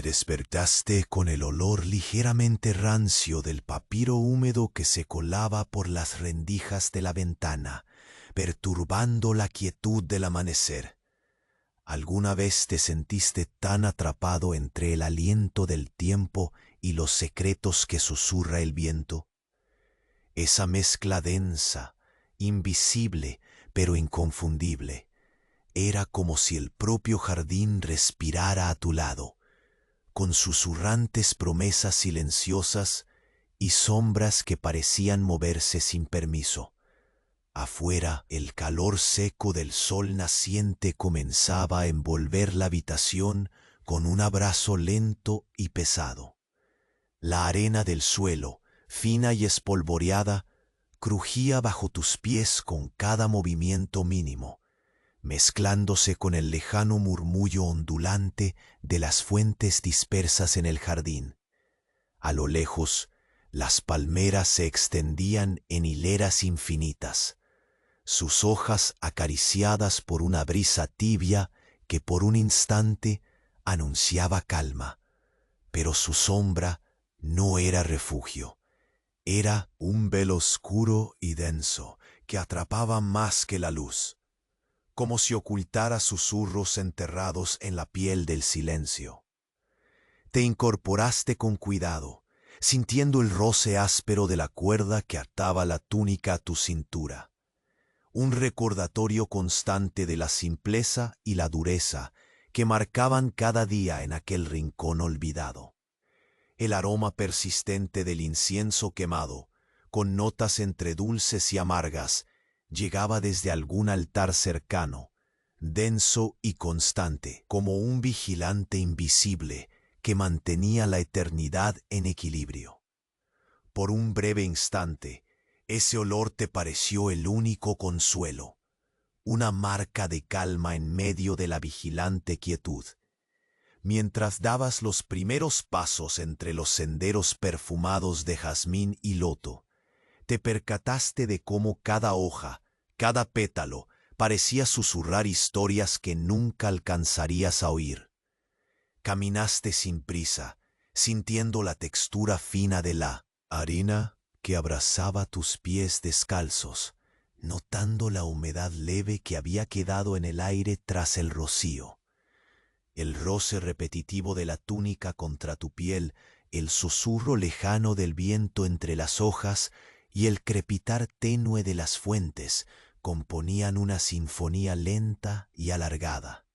despertaste con el olor ligeramente rancio del papiro húmedo que se colaba por las rendijas de la ventana, perturbando la quietud del amanecer. ¿Alguna vez te sentiste tan atrapado entre el aliento del tiempo y los secretos que susurra el viento? Esa mezcla densa, invisible, pero inconfundible, era como si el propio jardín respirara a tu lado, con susurrantes promesas silenciosas y sombras que parecían moverse sin permiso. Afuera, el calor seco del sol naciente comenzaba a envolver la habitación con un abrazo lento y pesado. La arena del suelo, fina y espolvoreada, crujía bajo tus pies con cada movimiento mínimo, mezclándose con el lejano murmullo ondulante de las fuentes dispersas en el jardín. A lo lejos, las palmeras se extendían en hileras infinitas, sus hojas acariciadas por una brisa tibia que por un instante anunciaba calma, pero su sombra no era refugio, era un velo oscuro y denso que atrapaba más que la luz, como si ocultara susurros enterrados en la piel del silencio. Te incorporaste con cuidado, sintiendo el roce áspero de la cuerda que ataba la túnica a tu cintura, un recordatorio constante de la simpleza y la dureza que marcaban cada día en aquel rincón olvidado. El aroma persistente del incienso quemado, con notas entre dulces y amargas, llegaba desde algún altar cercano, denso y constante, como un vigilante invisible que mantenía la eternidad en equilibrio. Por un breve instante, ese olor te pareció el único consuelo, una marca de calma en medio de la vigilante quietud. Mientras dabas los primeros pasos entre los senderos perfumados de jazmín y loto, te percataste de cómo cada hoja, cada pétalo, parecía susurrar historias que nunca alcanzarías a oír. Caminaste sin prisa, sintiendo la textura fina de la harina que abrazaba tus pies descalzos, notando la humedad leve que había quedado en el aire tras el rocío. El roce repetitivo de la túnica contra tu piel, el susurro lejano del viento entre las hojas y el crepitar tenue de las fuentes componían una sinfonía lenta y alargada,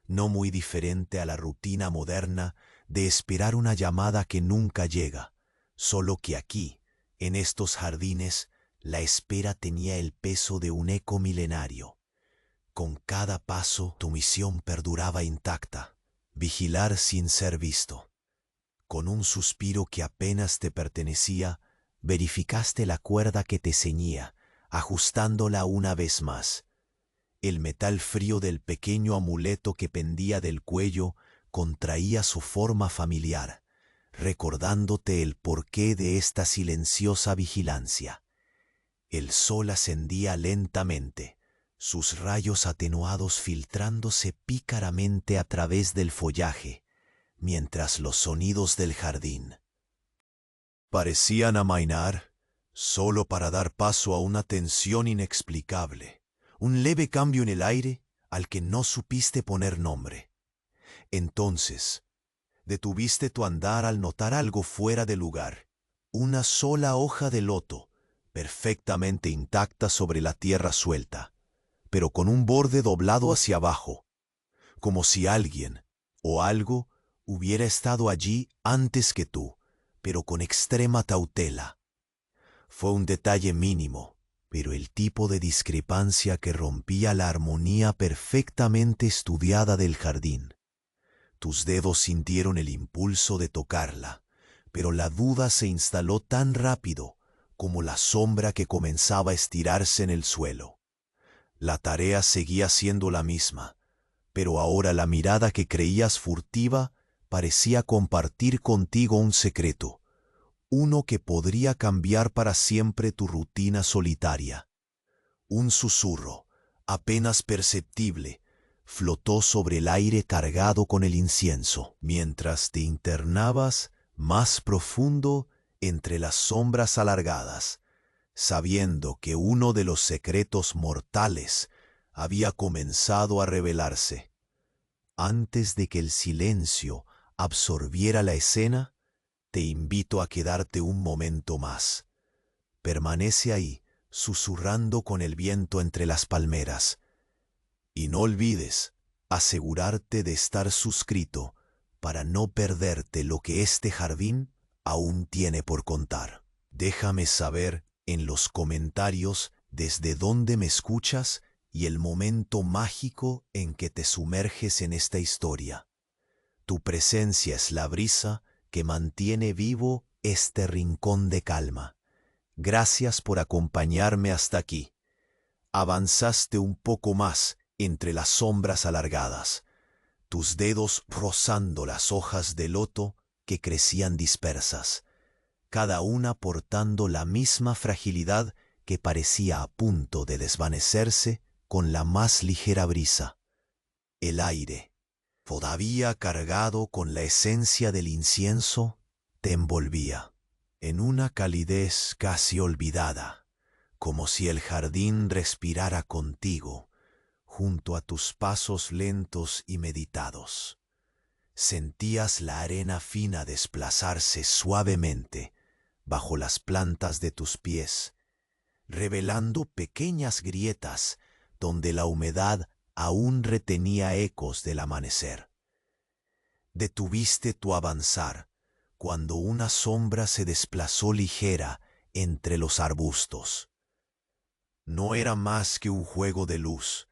no muy diferente a la rutina moderna de esperar una llamada que nunca llega, solo que aquí, en estos jardines, la espera tenía el peso de un eco milenario. Con cada paso tu misión perduraba intacta, vigilar sin ser visto. Con un suspiro que apenas te pertenecía, verificaste la cuerda que te ceñía, ajustándola una vez más. El metal frío del pequeño amuleto que pendía del cuello contraía su forma familiar, recordándote el porqué de esta silenciosa vigilancia. El sol ascendía lentamente, sus rayos atenuados filtrándose pícaramente a través del follaje, mientras los sonidos del jardín parecían amainar solo para dar paso a una tensión inexplicable, un leve cambio en el aire al que no supiste poner nombre. Entonces, detuviste tu andar al notar algo fuera de lugar, una sola hoja de loto, perfectamente intacta sobre la tierra suelta, pero con un borde doblado hacia abajo, como si alguien o algo hubiera estado allí antes que tú, pero con extrema cautela. Fue un detalle mínimo, pero el tipo de discrepancia que rompía la armonía perfectamente estudiada del jardín. Tus dedos sintieron el impulso de tocarla, pero la duda se instaló tan rápido como la sombra que comenzaba a estirarse en el suelo. La tarea seguía siendo la misma, pero ahora la mirada que creías furtiva parecía compartir contigo un secreto, uno que podría cambiar para siempre tu rutina solitaria. Un susurro, apenas perceptible, flotó sobre el aire cargado con el incienso, mientras te internabas más profundo entre las sombras alargadas, sabiendo que uno de los secretos mortales había comenzado a revelarse. Antes de que el silencio absorbiera la escena, te invito a quedarte un momento más. Permanece ahí, susurrando con el viento entre las palmeras. Y no olvides asegurarte de estar suscrito para no perderte lo que este jardín aún tiene por contar. Déjame saber en los comentarios desde dónde me escuchas y el momento mágico en que te sumerges en esta historia. Tu presencia es la brisa que mantiene vivo este rincón de calma. Gracias por acompañarme hasta aquí. Avanzaste un poco más entre las sombras alargadas, tus dedos rozando las hojas de loto que crecían dispersas, cada una portando la misma fragilidad que parecía a punto de desvanecerse con la más ligera brisa. El aire, todavía cargado con la esencia del incienso, te envolvía en una calidez casi olvidada, como si el jardín respirara contigo, junto a tus pasos lentos y meditados. Sentías la arena fina desplazarse suavemente bajo las plantas de tus pies, revelando pequeñas grietas donde la humedad aún retenía ecos del amanecer. Detuviste tu avanzar cuando una sombra se desplazó ligera entre los arbustos. No era más que un juego de luz,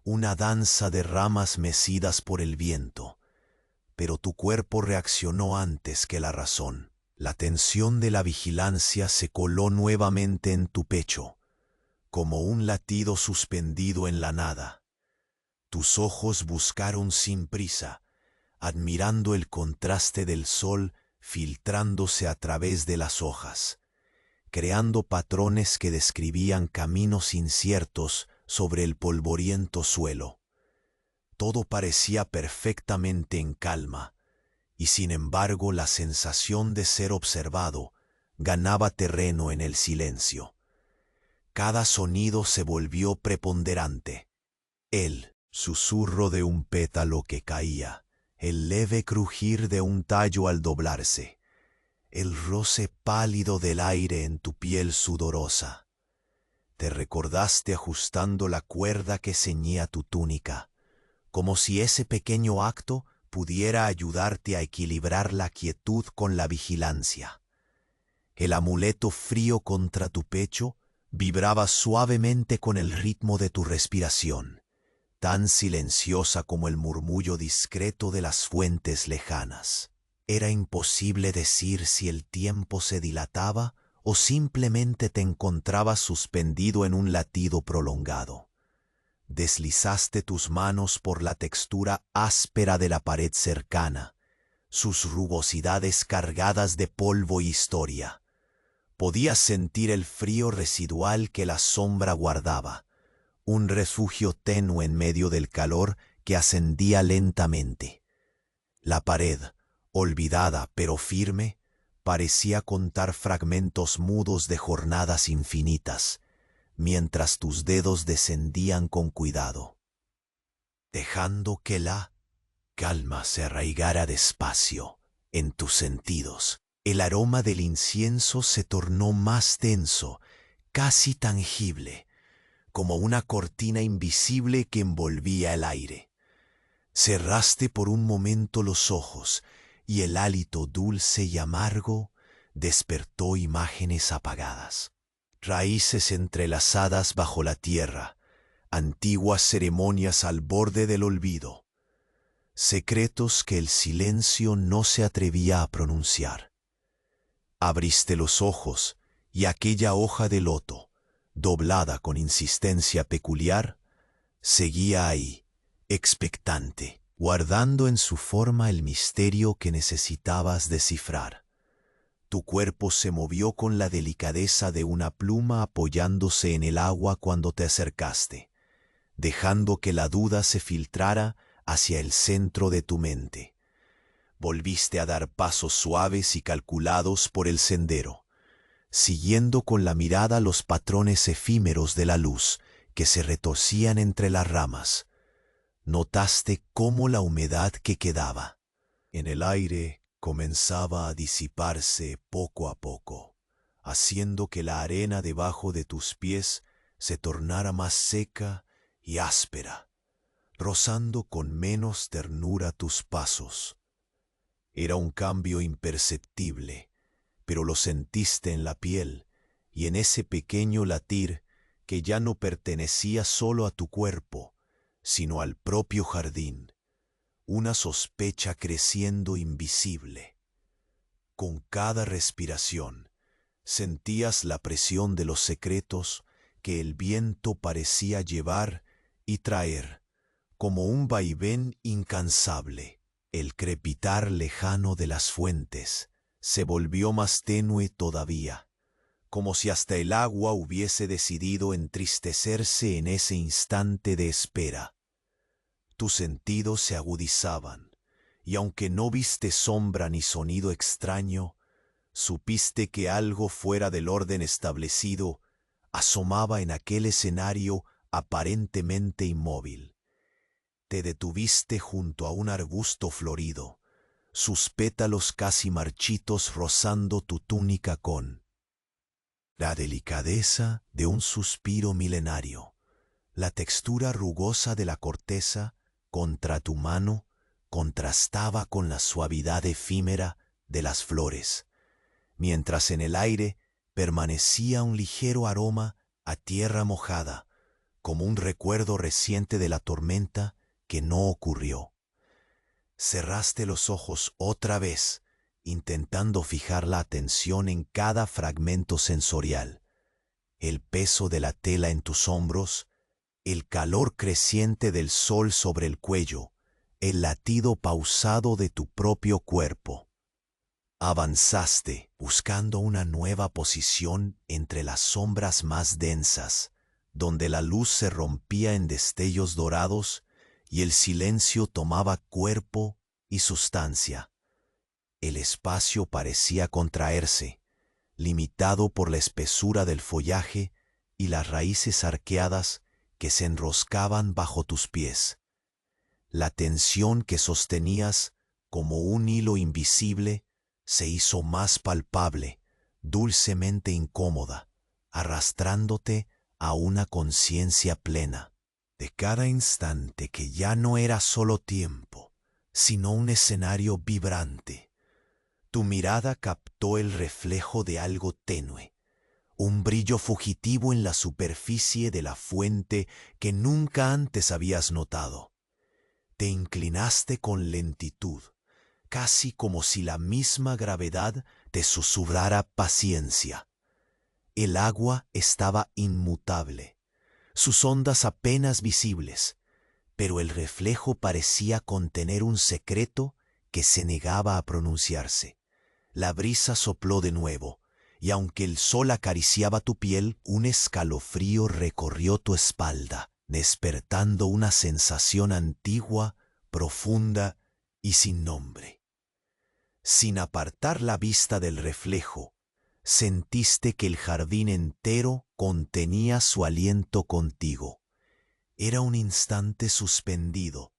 una danza de ramas mecidas por el viento, pero tu cuerpo reaccionó antes que la razón. La tensión de la vigilancia se coló nuevamente en tu pecho, como un latido suspendido en la nada. Tus ojos buscaron sin prisa, admirando el contraste del sol filtrándose a través de las hojas, creando patrones que describían caminos inciertos sobre el polvoriento suelo. Todo parecía perfectamente en calma, y sin embargo la sensación de ser observado ganaba terreno en el silencio. Cada sonido se volvió preponderante. El susurro de un pétalo que caía, el leve crujir de un tallo al doblarse, el roce pálido del aire en tu piel sudorosa. Te recordaste ajustando la cuerda que ceñía tu túnica, como si ese pequeño acto pudiera ayudarte a equilibrar la quietud con la vigilancia. El amuleto frío contra tu pecho vibraba suavemente con el ritmo de tu respiración, tan silenciosa como el murmullo discreto de las fuentes lejanas. Era imposible decir si el tiempo se dilataba o simplemente te encontrabas suspendido en un latido prolongado. Deslizaste tus manos por la textura áspera de la pared cercana, sus rugosidades cargadas de polvo y historia. Podías sentir el frío residual que la sombra guardaba, un refugio tenue en medio del calor que ascendía lentamente. La pared, olvidada pero firme, parecía contar fragmentos mudos de jornadas infinitas, mientras tus dedos descendían con cuidado, dejando que la calma se arraigara despacio en tus sentidos. El aroma del incienso se tornó más denso, casi tangible, como una cortina invisible que envolvía el aire. Cerraste por un momento los ojos y el hálito dulce y amargo despertó imágenes apagadas. Raíces entrelazadas bajo la tierra, antiguas ceremonias al borde del olvido, secretos que el silencio no se atrevía a pronunciar. Abriste los ojos y aquella hoja de loto, doblada con insistencia peculiar, seguía ahí, expectante, guardando en su forma el misterio que necesitabas descifrar. Tu cuerpo se movió con la delicadeza de una pluma apoyándose en el agua cuando te acercaste, dejando que la duda se filtrara hacia el centro de tu mente. Volviste a dar pasos suaves y calculados por el sendero, siguiendo con la mirada los patrones efímeros de la luz que se retorcían entre las ramas. Notaste cómo la humedad que quedaba en el aire comenzaba a disiparse poco a poco, haciendo que la arena debajo de tus pies se tornara más seca y áspera, rozando con menos ternura tus pasos. Era un cambio imperceptible, pero lo sentiste en la piel y en ese pequeño latir que ya no pertenecía solo a tu cuerpo, sino al propio jardín, una sospecha creciendo invisible. Con cada respiración sentías la presión de los secretos que el viento parecía llevar y traer, como un vaivén incansable. El crepitar lejano de las fuentes se volvió más tenue todavía, como si hasta el agua hubiese decidido entristecerse en ese instante de espera. Tus sentidos se agudizaban, y aunque no viste sombra ni sonido extraño, supiste que algo fuera del orden establecido asomaba en aquel escenario aparentemente inmóvil. Te detuviste junto a un arbusto florido, sus pétalos casi marchitos rozando tu túnica con la delicadeza de un suspiro milenario. La textura rugosa de la corteza contra tu mano contrastaba con la suavidad efímera de las flores, mientras en el aire permanecía un ligero aroma a tierra mojada, como un recuerdo reciente de la tormenta que no ocurrió. Cerraste los ojos otra vez, intentando fijar la atención en cada fragmento sensorial, el peso de la tela en tus hombros, el calor creciente del sol sobre el cuello, el latido pausado de tu propio cuerpo. Avanzaste buscando una nueva posición entre las sombras más densas, donde la luz se rompía en destellos dorados y el silencio tomaba cuerpo y sustancia. El espacio parecía contraerse, limitado por la espesura del follaje y las raíces arqueadas que se enroscaban bajo tus pies. La tensión que sostenías como un hilo invisible se hizo más palpable, dulcemente incómoda, arrastrándote a una conciencia plena de cada instante que ya no era solo tiempo, sino un escenario vibrante. Tu mirada captó el reflejo de algo tenue, un brillo fugitivo en la superficie de la fuente que nunca antes habías notado. Te inclinaste con lentitud, casi como si la misma gravedad te susurrara paciencia. El agua estaba inmutable, sus ondas apenas visibles, pero el reflejo parecía contener un secreto que se negaba a pronunciarse. La brisa sopló de nuevo, y aunque el sol acariciaba tu piel, un escalofrío recorrió tu espalda, despertando una sensación antigua, profunda y sin nombre. Sin apartar la vista del reflejo, sentiste que el jardín entero contenía su aliento contigo. Era un instante suspendido,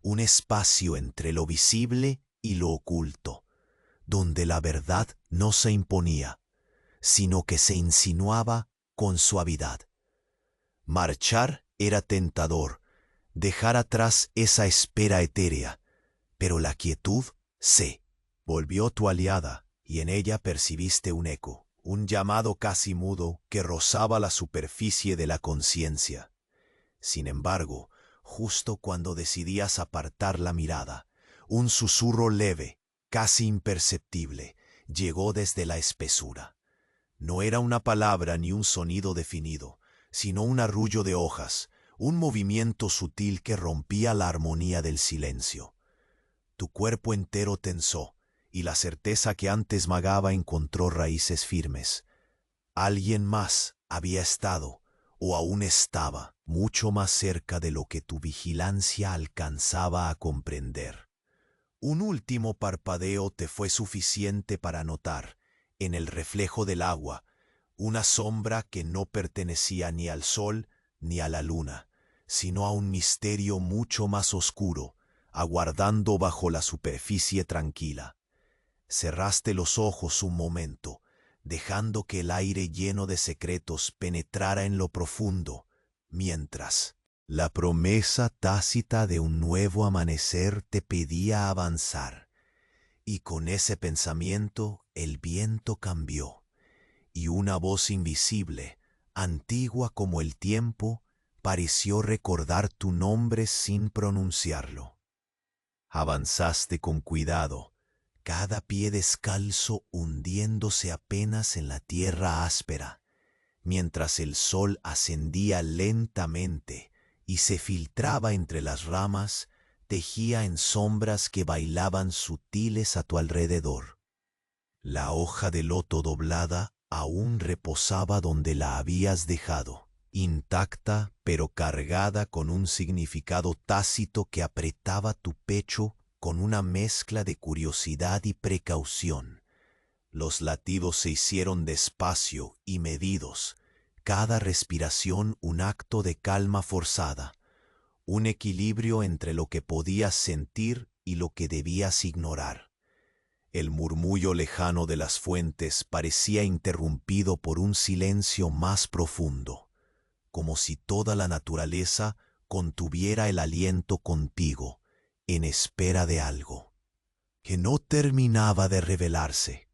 un espacio entre lo visible y lo oculto, donde la verdad no se imponía, sino que se insinuaba con suavidad. Marchar era tentador, dejar atrás esa espera etérea, pero la quietud se volvió tu aliada y en ella percibiste un eco, un llamado casi mudo que rozaba la superficie de la conciencia. Sin embargo, justo cuando decidías apartar la mirada, un susurro leve, casi imperceptible, llegó desde la espesura. No era una palabra ni un sonido definido, sino un arrullo de hojas, un movimiento sutil que rompía la armonía del silencio. Tu cuerpo entero tensó, y la certeza que antes magaba encontró raíces firmes. Alguien más había estado, ¿O aún estaba mucho más cerca de lo que tu vigilancia alcanzaba a comprender? Un último parpadeo te fue suficiente para notar, en el reflejo del agua, una sombra que no pertenecía ni al sol ni a la luna, sino a un misterio mucho más oscuro, aguardando bajo la superficie tranquila. Cerraste los ojos un momento, dejando que el aire lleno de secretos penetrara en lo profundo, mientras la promesa tácita de un nuevo amanecer te pedía avanzar. Y con ese pensamiento el viento cambió, y una voz invisible, antigua como el tiempo, pareció recordar tu nombre sin pronunciarlo. Avanzaste con cuidado, cada pie descalzo hundiéndose apenas en la tierra áspera, mientras el sol ascendía lentamente y se filtraba entre las ramas, tejía en sombras que bailaban sutiles a tu alrededor. La hoja de loto doblada aún reposaba donde la habías dejado, intacta pero cargada con un significado tácito que apretaba tu pecho con una mezcla de curiosidad y precaución. Los latidos se hicieron despacio y medidos, cada respiración un acto de calma forzada, un equilibrio entre lo que podías sentir y lo que debías ignorar. El murmullo lejano de las fuentes parecía interrumpido por un silencio más profundo, como si toda la naturaleza contuviera el aliento contigo, en espera de algo que no terminaba de revelarse.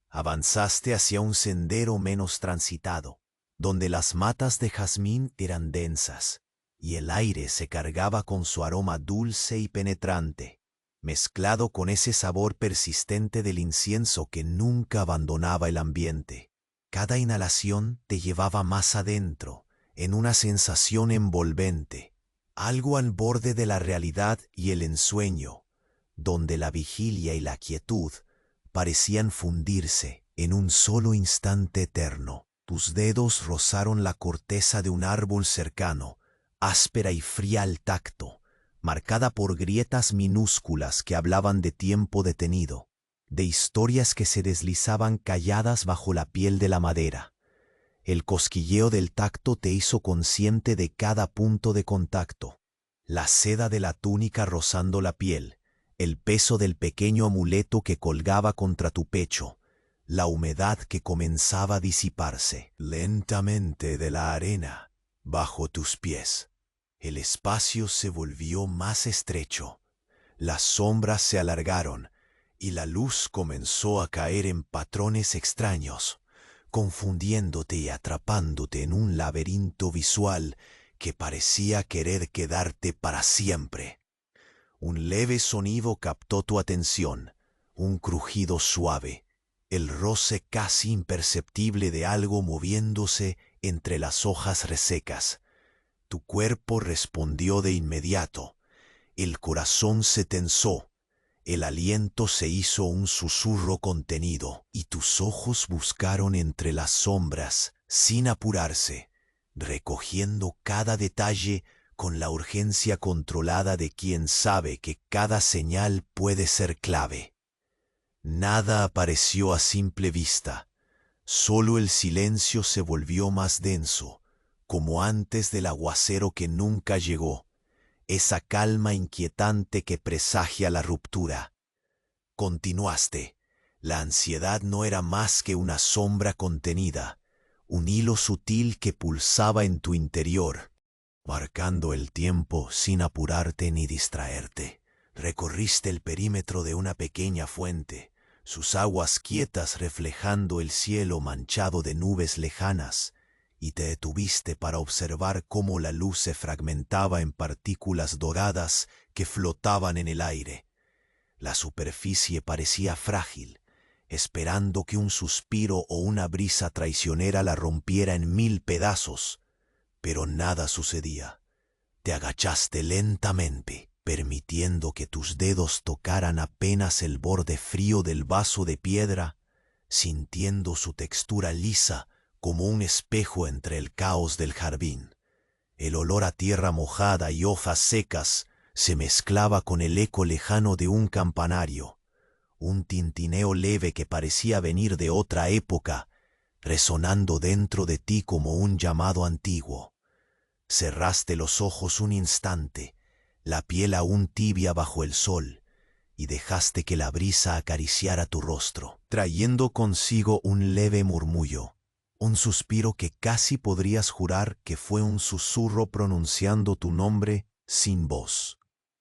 Avanzaste hacia un sendero menos transitado, donde las matas de jazmín eran densas, y el aire se cargaba con su aroma dulce y penetrante, mezclado con ese sabor persistente del incienso que nunca abandonaba el ambiente. Cada inhalación te llevaba más adentro, en una sensación envolvente, algo al borde de la realidad y el ensueño, donde la vigilia y la quietud parecían fundirse en un solo instante eterno. Tus dedos rozaron la corteza de un árbol cercano, áspera y fría al tacto, marcada por grietas minúsculas que hablaban de tiempo detenido, de historias que se deslizaban calladas bajo la piel de la madera. El cosquilleo del tacto te hizo consciente de cada punto de contacto, la seda de la túnica rozando la piel, el peso del pequeño amuleto que colgaba contra tu pecho, la humedad que comenzaba a disiparse lentamente de la arena bajo tus pies. El espacio se volvió más estrecho, las sombras se alargaron y la luz comenzó a caer en patrones extraños, confundiéndote y atrapándote en un laberinto visual que parecía querer quedarte para siempre. Un leve sonido captó tu atención, un crujido suave, el roce casi imperceptible de algo moviéndose entre las hojas resecas. Tu cuerpo respondió de inmediato, el corazón se tensó, el aliento se hizo un susurro contenido y tus ojos buscaron entre las sombras sin apurarse, recogiendo cada detalle con la urgencia controlada de quien sabe que cada señal puede ser clave. Nada apareció a simple vista, solo el silencio se volvió más denso, como antes del aguacero que nunca llegó, esa calma inquietante que presagia la ruptura. Continuaste. La ansiedad no era más que una sombra contenida, un hilo sutil que pulsaba en tu interior, marcando el tiempo sin apurarte ni distraerte. Recorriste el perímetro de una pequeña fuente, sus aguas quietas reflejando el cielo manchado de nubes lejanas, y te detuviste para observar cómo la luz se fragmentaba en partículas doradas que flotaban en el aire. La superficie parecía frágil, esperando que un suspiro o una brisa traicionera la rompiera en 1000 pedazos, pero nada sucedía. Te agachaste lentamente, permitiendo que tus dedos tocaran apenas el borde frío del vaso de piedra, sintiendo su textura lisa como un espejo entre el caos del jardín. El olor a tierra mojada y hojas secas se mezclaba con el eco lejano de un campanario, un tintineo leve que parecía venir de otra época, resonando dentro de ti como un llamado antiguo. Cerraste los ojos un instante, la piel aún tibia bajo el sol, y dejaste que la brisa acariciara tu rostro, trayendo consigo un leve murmullo, un suspiro que casi podrías jurar que fue un susurro pronunciando tu nombre sin voz.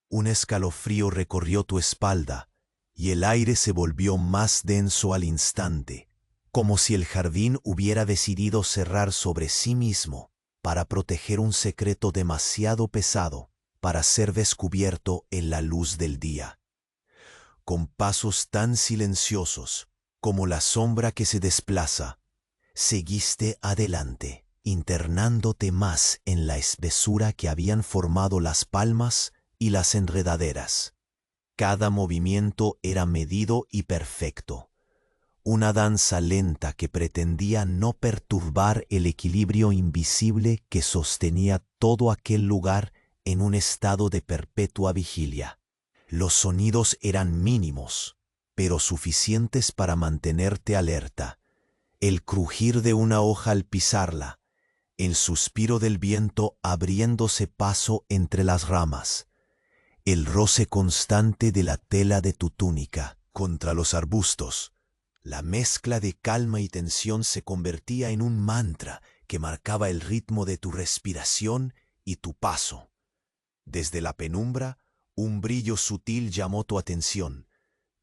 Un escalofrío recorrió tu espalda, y el aire se volvió más denso al instante, como si el jardín hubiera decidido cerrar sobre sí mismo para proteger un secreto demasiado pesado para ser descubierto en la luz del día. Con pasos tan silenciosos como la sombra que se desplaza, seguiste adelante, internándote más en la espesura que habían formado las palmas y las enredaderas. Cada movimiento era medido y perfecto, una danza lenta que pretendía no perturbar el equilibrio invisible que sostenía todo aquel lugar en un estado de perpetua vigilia. Los sonidos eran mínimos, pero suficientes para mantenerte alerta. El crujir de una hoja al pisarla, el suspiro del viento abriéndose paso entre las ramas, el roce constante de la tela de tu túnica contra los arbustos. La mezcla de calma y tensión se convertía en un mantra que marcaba el ritmo de tu respiración y tu paso. Desde la penumbra, un brillo sutil llamó tu atención.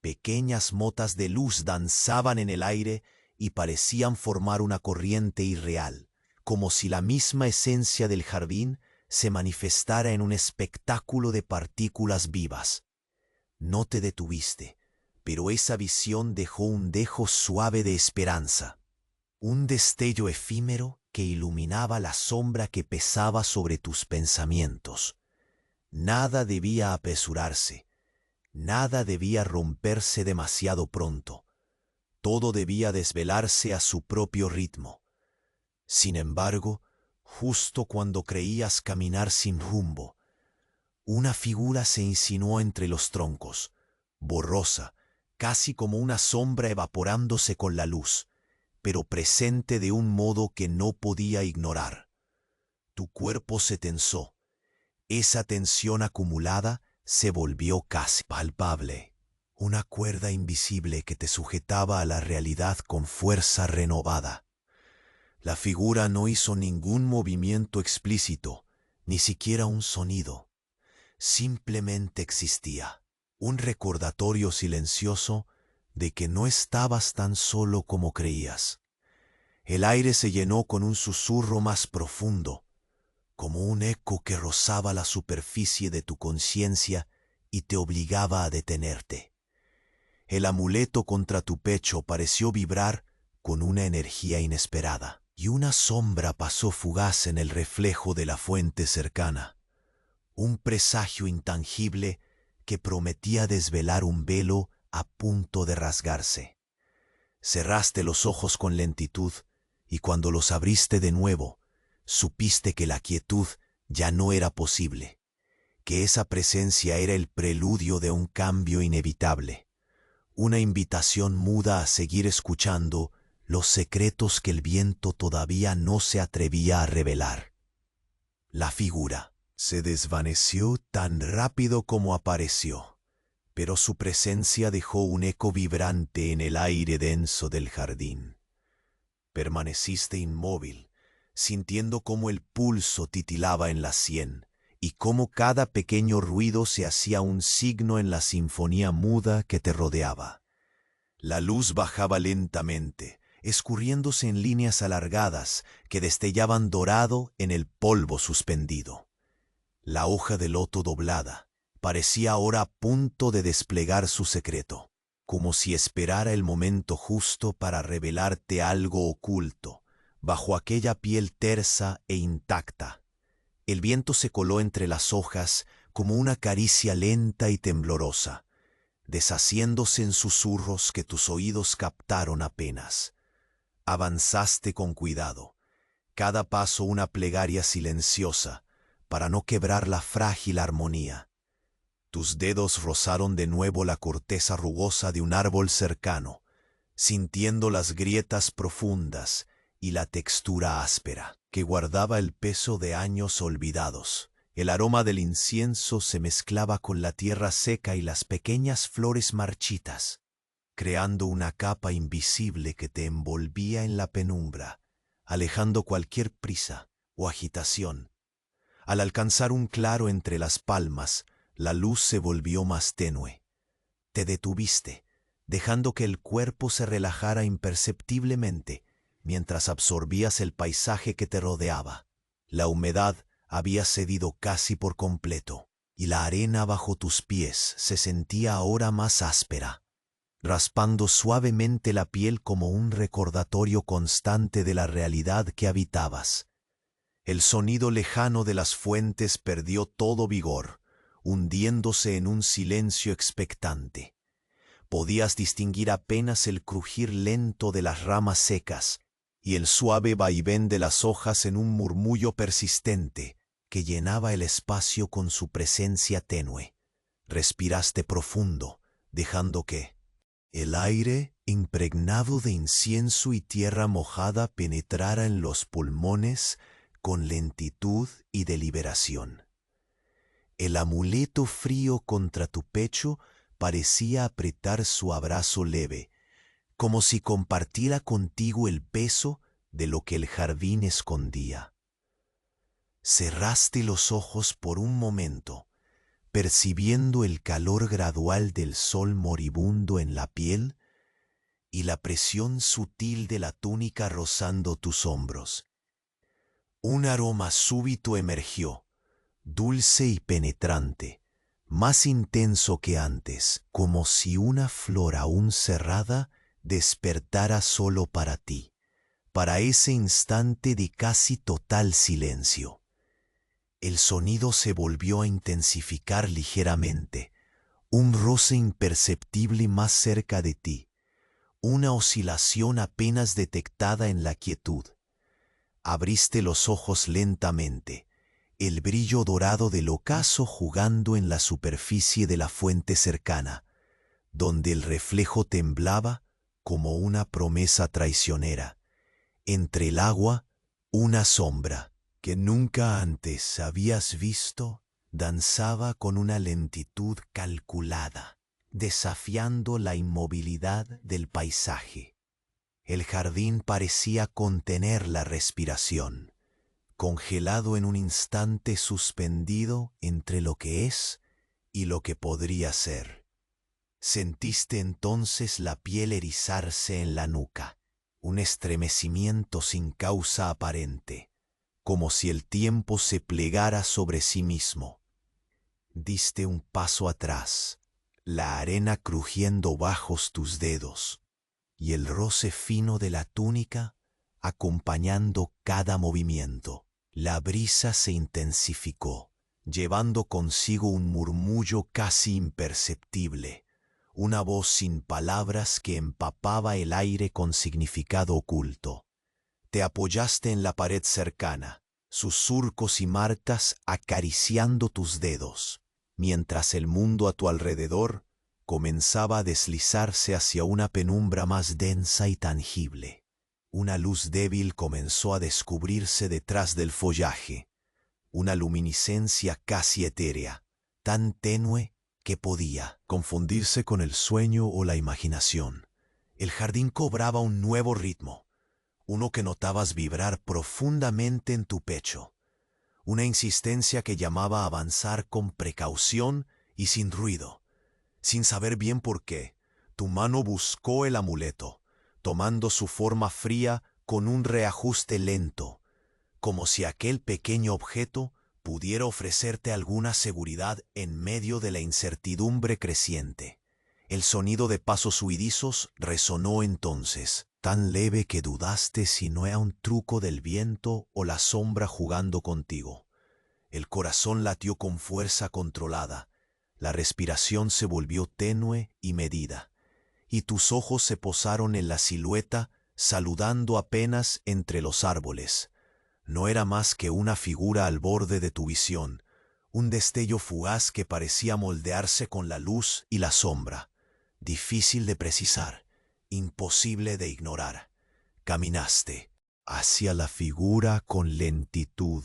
Pequeñas motas de luz danzaban en el aire y parecían formar una corriente irreal, como si la misma esencia del jardín se manifestara en un espectáculo de partículas vivas. No te detuviste, pero esa visión dejó un dejo suave de esperanza, un destello efímero que iluminaba la sombra que pesaba sobre tus pensamientos. Nada debía apresurarse, nada debía romperse demasiado pronto, todo debía desvelarse a su propio ritmo. Sin embargo, justo cuando creías caminar sin rumbo, una figura se insinuó entre los troncos, borrosa, casi como una sombra evaporándose con la luz, pero presente de un modo que no podía ignorar. Tu cuerpo se tensó. Esa tensión acumulada se volvió casi palpable, una cuerda invisible que te sujetaba a la realidad con fuerza renovada. La figura no hizo ningún movimiento explícito, ni siquiera un sonido. Simplemente existía, un recordatorio silencioso de que no estabas tan solo como creías. El aire se llenó con un susurro más profundo, como un eco que rozaba la superficie de tu conciencia y te obligaba a detenerte. El amuleto contra tu pecho pareció vibrar con una energía inesperada, y una sombra pasó fugaz en el reflejo de la fuente cercana, un presagio intangible que prometía desvelar un velo a punto de rasgarse. Cerraste los ojos con lentitud, y cuando los abriste de nuevo, supiste que la quietud ya no era posible, que esa presencia era el preludio de un cambio inevitable, una invitación muda a seguir escuchando los secretos que el viento todavía no se atrevía a revelar. La figura se desvaneció tan rápido como apareció, pero su presencia dejó un eco vibrante en el aire denso del jardín. Permaneciste inmóvil, sintiendo cómo el pulso titilaba en la sien y cómo cada pequeño ruido se hacía un signo en la sinfonía muda que te rodeaba. La luz bajaba lentamente, escurriéndose en líneas alargadas que destellaban dorado en el polvo suspendido. La hoja de loto doblada parecía ahora a punto de desplegar su secreto, como si esperara el momento justo para revelarte algo oculto bajo aquella piel tersa e intacta. El viento se coló entre las hojas como una caricia lenta y temblorosa, deshaciéndose en susurros que tus oídos captaron apenas. Avanzaste con cuidado, cada paso una plegaria silenciosa, para no quebrar la frágil armonía. Tus dedos rozaron de nuevo la corteza rugosa de un árbol cercano, sintiendo las grietas profundas y la textura áspera que guardaba el peso de años olvidados. El aroma del incienso se mezclaba con la tierra seca y las pequeñas flores marchitas, creando una capa invisible que te envolvía en la penumbra, alejando cualquier prisa o agitación. Al alcanzar un claro entre las palmas, la luz se volvió más tenue. Te detuviste, dejando que el cuerpo se relajara imperceptiblemente mientras absorbías el paisaje que te rodeaba. La humedad había cedido casi por completo, y la arena bajo tus pies se sentía ahora más áspera, raspando suavemente la piel como un recordatorio constante de la realidad que habitabas. El sonido lejano de las fuentes perdió todo vigor, hundiéndose en un silencio expectante. Podías distinguir apenas el crujir lento de las ramas secas y el suave vaivén de las hojas en un murmullo persistente que llenaba el espacio con su presencia tenue. Respiraste profundo, dejando que el aire, impregnado de incienso y tierra mojada, penetrara en los pulmones con lentitud y deliberación. El amuleto frío contra tu pecho parecía apretar su abrazo leve, como si compartiera contigo el peso de lo que el jardín escondía. Cerraste los ojos por un momento, percibiendo el calor gradual del sol moribundo en la piel y la presión sutil de la túnica rozando tus hombros. Un aroma súbito emergió, dulce y penetrante, más intenso que antes, como si una flor aún cerrada despertara solo para ti, para ese instante de casi total silencio. El sonido se volvió a intensificar ligeramente, un roce imperceptible más cerca de ti, una oscilación apenas detectada en la quietud. Abriste los ojos lentamente, el brillo dorado del ocaso jugando en la superficie de la fuente cercana, donde el reflejo temblaba como una promesa traicionera. Entre el agua, una sombra que nunca antes habías visto danzaba con una lentitud calculada, desafiando la inmovilidad del paisaje. El jardín parecía contener la respiración, congelado en un instante suspendido entre lo que es y lo que podría ser. Sentiste entonces la piel erizarse en la nuca, un estremecimiento sin causa aparente, como si el tiempo se plegara sobre sí mismo. Diste un paso atrás, la arena crujiendo bajo tus dedos, y el roce fino de la túnica acompañando cada movimiento. La brisa se intensificó, llevando consigo un murmullo casi imperceptible, una voz sin palabras que empapaba el aire con significado oculto. Te apoyaste en la pared cercana, sus surcos y marcas acariciando tus dedos, mientras el mundo a tu alrededor comenzaba a deslizarse hacia una penumbra más densa y tangible. Una luz débil comenzó a descubrirse detrás del follaje, una luminiscencia casi etérea, tan tenue que podía confundirse con el sueño o la imaginación. El jardín cobraba un nuevo ritmo, uno que notabas vibrar profundamente en tu pecho, una insistencia que llamaba a avanzar con precaución y sin ruido. Sin saber bien por qué, tu mano buscó el amuleto, tomando su forma fría con un reajuste lento, como si aquel pequeño objeto pudiera ofrecerte alguna seguridad en medio de la incertidumbre creciente. El sonido de pasos huidizos resonó entonces, tan leve que dudaste si no era un truco del viento o la sombra jugando contigo. El corazón latió con fuerza controlada, la respiración se volvió tenue y medida, y tus ojos se posaron en la silueta saludando apenas entre los árboles. No era más que una figura al borde de tu visión, un destello fugaz que parecía moldearse con la luz y la sombra, difícil de precisar, imposible de ignorar. Caminaste hacia la figura con lentitud,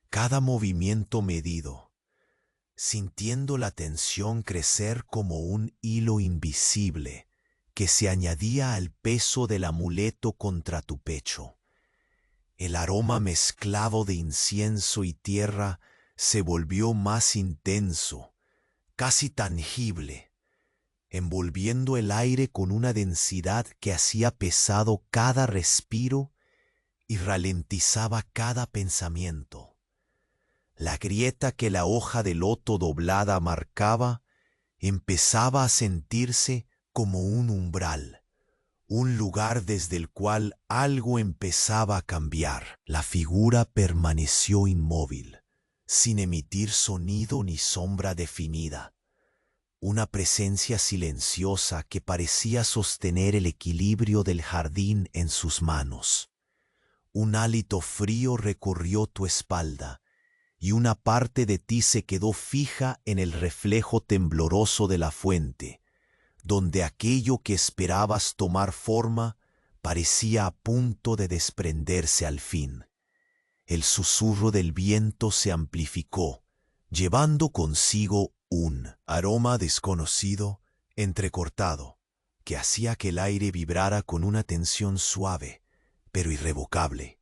cada movimiento medido, sintiendo la tensión crecer como un hilo invisible que se añadía al peso del amuleto contra tu pecho. El aroma mezclado de incienso y tierra se volvió más intenso, casi tangible, envolviendo el aire con una densidad que hacía pesado cada respiro y ralentizaba cada pensamiento. La grieta que la hoja de loto doblada marcaba empezaba a sentirse como un umbral, un lugar desde el cual algo empezaba a cambiar. La figura permaneció inmóvil, sin emitir sonido ni sombra definida. Una presencia silenciosa que parecía sostener el equilibrio del jardín en sus manos. Un hálito frío recorrió tu espalda, y una parte de ti se quedó fija en el reflejo tembloroso de la fuente, donde aquello que esperabas tomar forma parecía a punto de desprenderse al fin. El susurro del viento se amplificó, llevando consigo un aroma desconocido, entrecortado, que hacía que el aire vibrara con una tensión suave, pero irrevocable.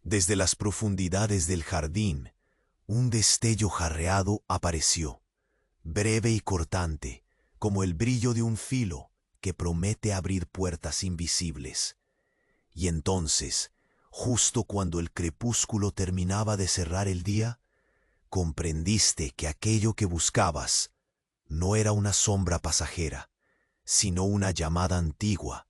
Desde las profundidades del jardín, un destello jarreado apareció, breve y cortante, como el brillo de un filo que promete abrir puertas invisibles. Y entonces, justo cuando el crepúsculo terminaba de cerrar el día, comprendiste que aquello que buscabas no era una sombra pasajera, sino una llamada antigua,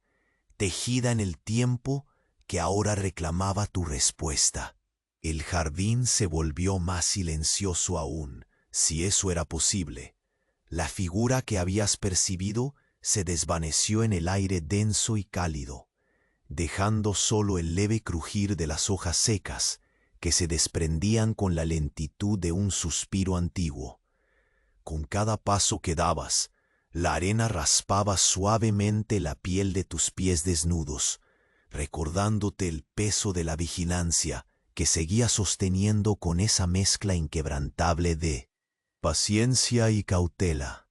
tejida en el tiempo que ahora reclamaba tu respuesta. El jardín se volvió más silencioso aún, si eso era posible. La figura que habías percibido se desvaneció en el aire denso y cálido, dejando solo el leve crujir de las hojas secas que se desprendían con la lentitud de un suspiro antiguo. Con cada paso que dabas, la arena raspaba suavemente la piel de tus pies desnudos, recordándote el peso de la vigilancia que seguía sosteniendo con esa mezcla inquebrantable de paciencia y cautela.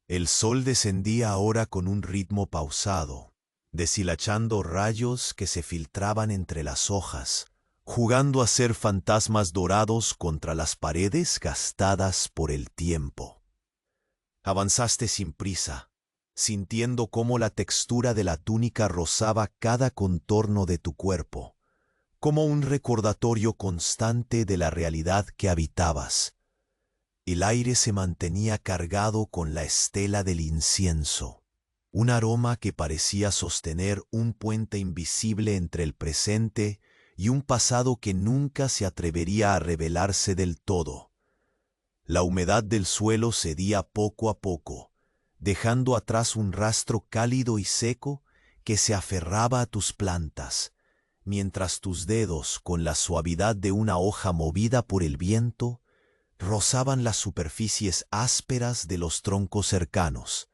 El sol descendía ahora con un ritmo pausado, deshilachando rayos que se filtraban entre las hojas, jugando a ser fantasmas dorados contra las paredes gastadas por el tiempo. Avanzaste sin prisa, sintiendo cómo la textura de la túnica rozaba cada contorno de tu cuerpo, como un recordatorio constante de la realidad que habitabas. El aire se mantenía cargado con la estela del incienso, un aroma que parecía sostener un puente invisible entre el presente y un pasado que nunca se atrevería a revelarse del todo. La humedad del suelo cedía poco a poco, dejando atrás un rastro cálido y seco que se aferraba a tus plantas, mientras tus dedos, con la suavidad de una hoja movida por el viento, rozaban las superficies ásperas de los troncos cercanos,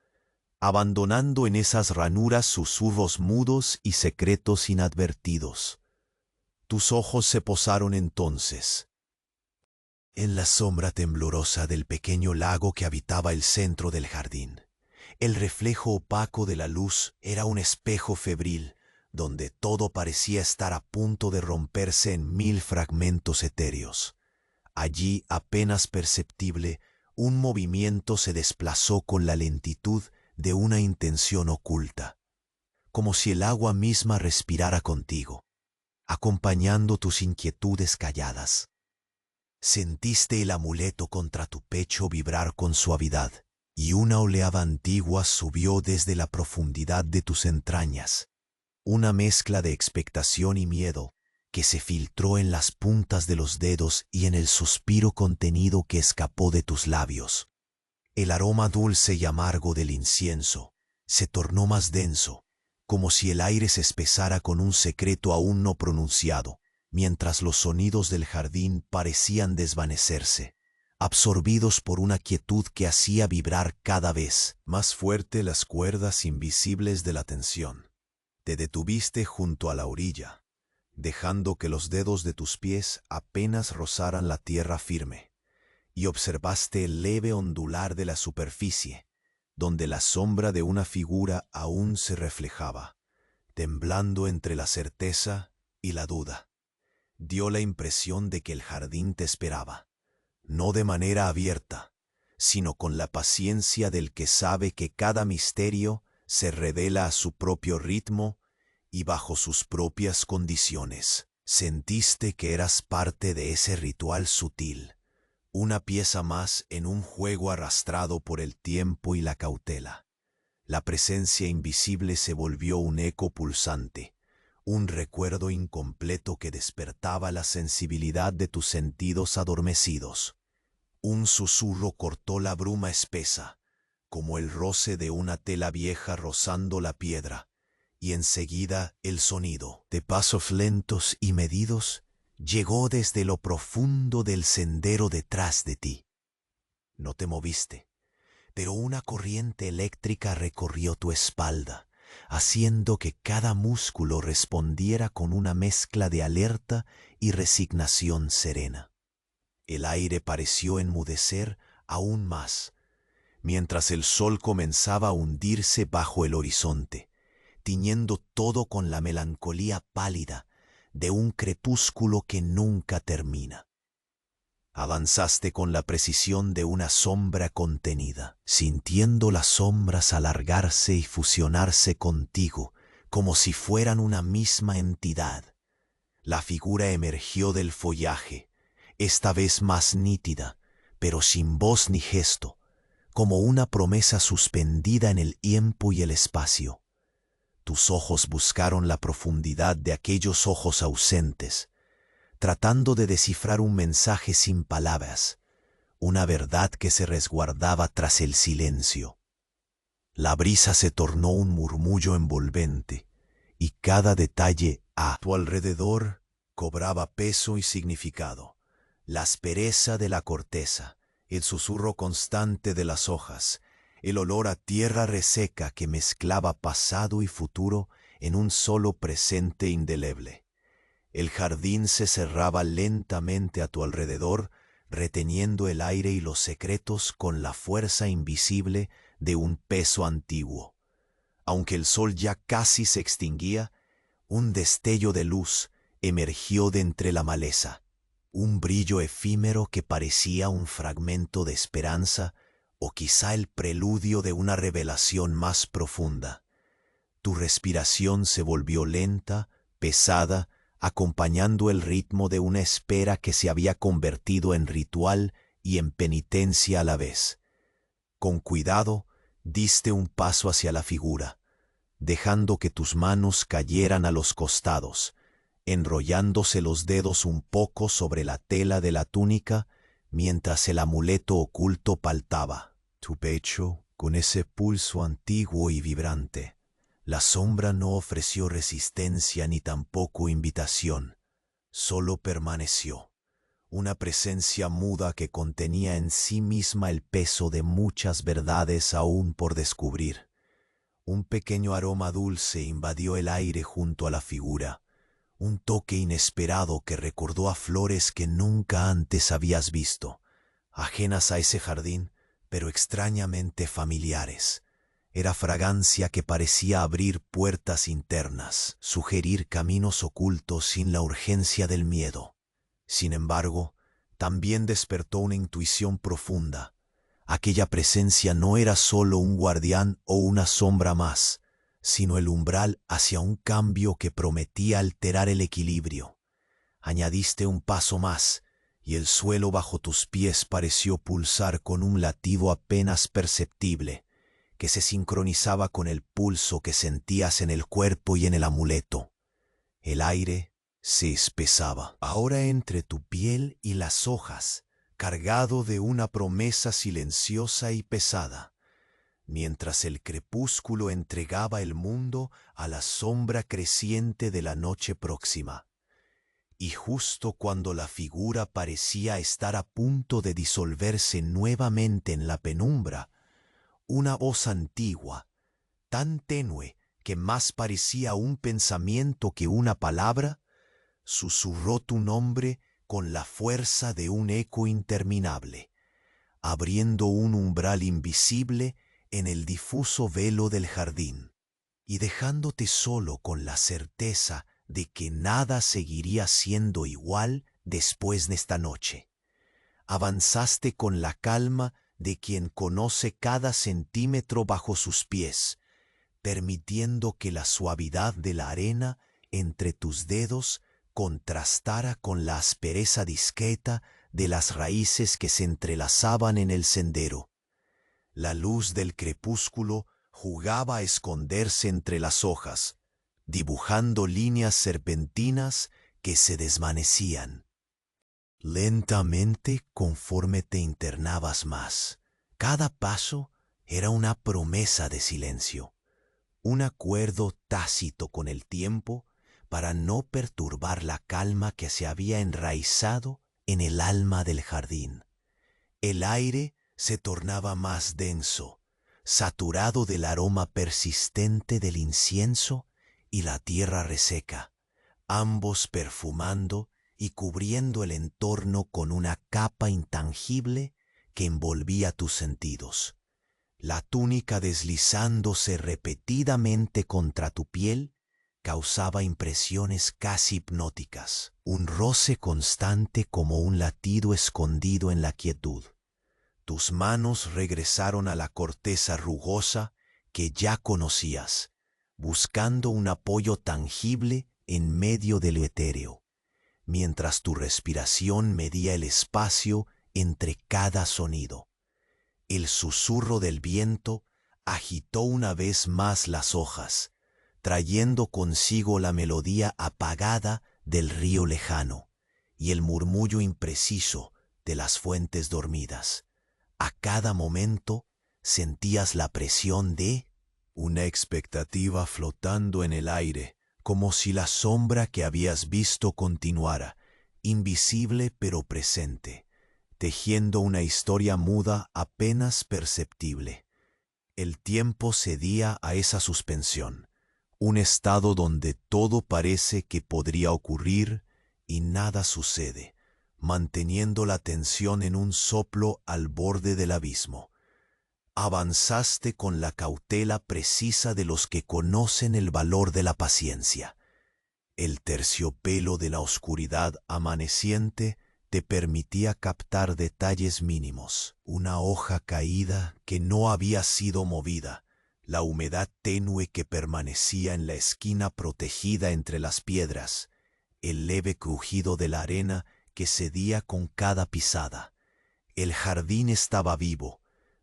abandonando en esas ranuras susurros mudos y secretos inadvertidos. Tus ojos se posaron entonces en la sombra temblorosa del pequeño lago que habitaba el centro del jardín. El reflejo opaco de la luz era un espejo febril, donde todo parecía estar a punto de romperse en mil fragmentos etéreos. Allí, apenas perceptible, un movimiento se desplazó con la lentitud de una intención oculta, como si el agua misma respirara contigo, acompañando tus inquietudes calladas. Sentiste el amuleto contra tu pecho vibrar con suavidad, y una oleada antigua subió desde la profundidad de tus entrañas, una mezcla de expectación y miedo que se filtró en las puntas de los dedos y en el suspiro contenido que escapó de tus labios. El aroma dulce y amargo del incienso se tornó más denso, como si el aire se espesara con un secreto aún no pronunciado, mientras los sonidos del jardín parecían desvanecerse, absorbidos por una quietud que hacía vibrar cada vez más fuerte las cuerdas invisibles de la tensión. Te detuviste junto a la orilla, dejando que los dedos de tus pies apenas rozaran la tierra firme, y observaste el leve ondular de la superficie, donde la sombra de una figura aún se reflejaba, temblando entre la certeza y la duda. Dio la impresión de que el jardín te esperaba, no de manera abierta, sino con la paciencia del que sabe que cada misterio se revela a su propio ritmo y bajo sus propias condiciones. Sentiste que eras parte de ese ritual sutil, una pieza más en un juego arrastrado por el tiempo y la cautela. La presencia invisible se volvió un eco pulsante, un recuerdo incompleto que despertaba la sensibilidad de tus sentidos adormecidos. Un susurro cortó la bruma espesa, como el roce de una tela vieja rozando la piedra, y enseguida el sonido, de pasos lentos y medidos, llegó desde lo profundo del sendero detrás de ti. No te moviste, pero una corriente eléctrica recorrió tu espalda, haciendo que cada músculo respondiera con una mezcla de alerta y resignación serena. El aire pareció enmudecer aún más, mientras el sol comenzaba a hundirse bajo el horizonte, tiñendo todo con la melancolía pálida de un crepúsculo que nunca termina. Avanzaste con la precisión de una sombra contenida, sintiendo las sombras alargarse y fusionarse contigo, como si fueran una misma entidad. La figura emergió del follaje, esta vez más nítida, pero sin voz ni gesto, como una promesa suspendida en el tiempo y el espacio. Tus ojos buscaron la profundidad de aquellos ojos ausentes, tratando de descifrar un mensaje sin palabras, una verdad que se resguardaba tras el silencio. La brisa se tornó un murmullo envolvente, y cada detalle a tu alrededor cobraba peso y significado. La aspereza de la corteza, el susurro constante de las hojas, el olor a tierra reseca que mezclaba pasado y futuro en un solo presente indeleble. El jardín se cerraba lentamente a tu alrededor, reteniendo el aire y los secretos con la fuerza invisible de un peso antiguo. Aunque el sol ya casi se extinguía, un destello de luz emergió de entre la maleza, un brillo efímero que parecía un fragmento de esperanza o quizá el preludio de una revelación más profunda. Tu respiración se volvió lenta, pesada, acompañando el ritmo de una espera que se había convertido en ritual y en penitencia a la vez. Con cuidado, diste un paso hacia la figura, dejando que tus manos cayeran a los costados, enrollándose los dedos un poco sobre la tela de la túnica mientras el amuleto oculto palpaba tu pecho con ese pulso antiguo y vibrante. La sombra no ofreció resistencia ni tampoco invitación, solo permaneció, una presencia muda que contenía en sí misma el peso de muchas verdades aún por descubrir. Un pequeño aroma dulce invadió el aire junto a la figura, un toque inesperado que recordó a flores que nunca antes habías visto, ajenas a ese jardín, pero extrañamente familiares. Era fragancia que parecía abrir puertas internas, sugerir caminos ocultos sin la urgencia del miedo. Sin embargo, también despertó una intuición profunda. Aquella presencia no era solo un guardián o una sombra más, sino el umbral hacia un cambio que prometía alterar el equilibrio. Añadiste un paso más, y el suelo bajo tus pies pareció pulsar con un latido apenas perceptible, que se sincronizaba con el pulso que sentías en el cuerpo y en el amuleto. El aire se espesaba, ahora entre tu piel y las hojas, cargado de una promesa silenciosa y pesada. mientras el crepúsculo entregaba el mundo a la sombra creciente de la noche próxima. Y justo cuando la figura parecía estar a punto de disolverse nuevamente en la penumbra, una voz antigua, tan tenue que más parecía un pensamiento que una palabra, susurró tu nombre con la fuerza de un eco interminable, abriendo un umbral invisible en el difuso velo del jardín, y dejándote solo con la certeza de que nada seguiría siendo igual después de esta noche. Avanzaste con la calma de quien conoce cada centímetro bajo sus pies, permitiendo que la suavidad de la arena entre tus dedos contrastara con la aspereza discreta de las raíces que se entrelazaban en el sendero. La luz del crepúsculo jugaba a esconderse entre las hojas, dibujando líneas serpentinas que se desvanecían. Lentamente, conforme te internabas más, cada paso era una promesa de silencio, un acuerdo tácito con el tiempo para no perturbar la calma que se había enraizado en el alma del jardín. El aire se tornaba más denso, saturado del aroma persistente del incienso y la tierra reseca, ambos perfumando y cubriendo el entorno con una capa intangible que envolvía tus sentidos. La túnica deslizándose repetidamente contra tu piel causaba impresiones casi hipnóticas, un roce constante como un latido escondido en la quietud. Tus manos regresaron a la corteza rugosa que ya conocías, buscando un apoyo tangible en medio del etéreo, mientras tu respiración medía el espacio entre cada sonido. El susurro del viento agitó una vez más las hojas, trayendo consigo la melodía apagada del río lejano y el murmullo impreciso de las fuentes dormidas. A cada momento sentías la presión de una expectativa flotando en el aire, como si la sombra que habías visto continuara, invisible pero presente, tejiendo una historia muda apenas perceptible. El tiempo cedía a esa suspensión, un estado donde todo parece que podría ocurrir y nada sucede, manteniendo la tensión en un soplo al borde del abismo. Avanzaste con la cautela precisa de los que conocen el valor de la paciencia. El terciopelo de la oscuridad amaneciente te permitía captar detalles mínimos, una hoja caída que no había sido movida, la humedad tenue que permanecía en la esquina protegida entre las piedras, el leve crujido de la arena que cedía con cada pisada. El jardín estaba vivo,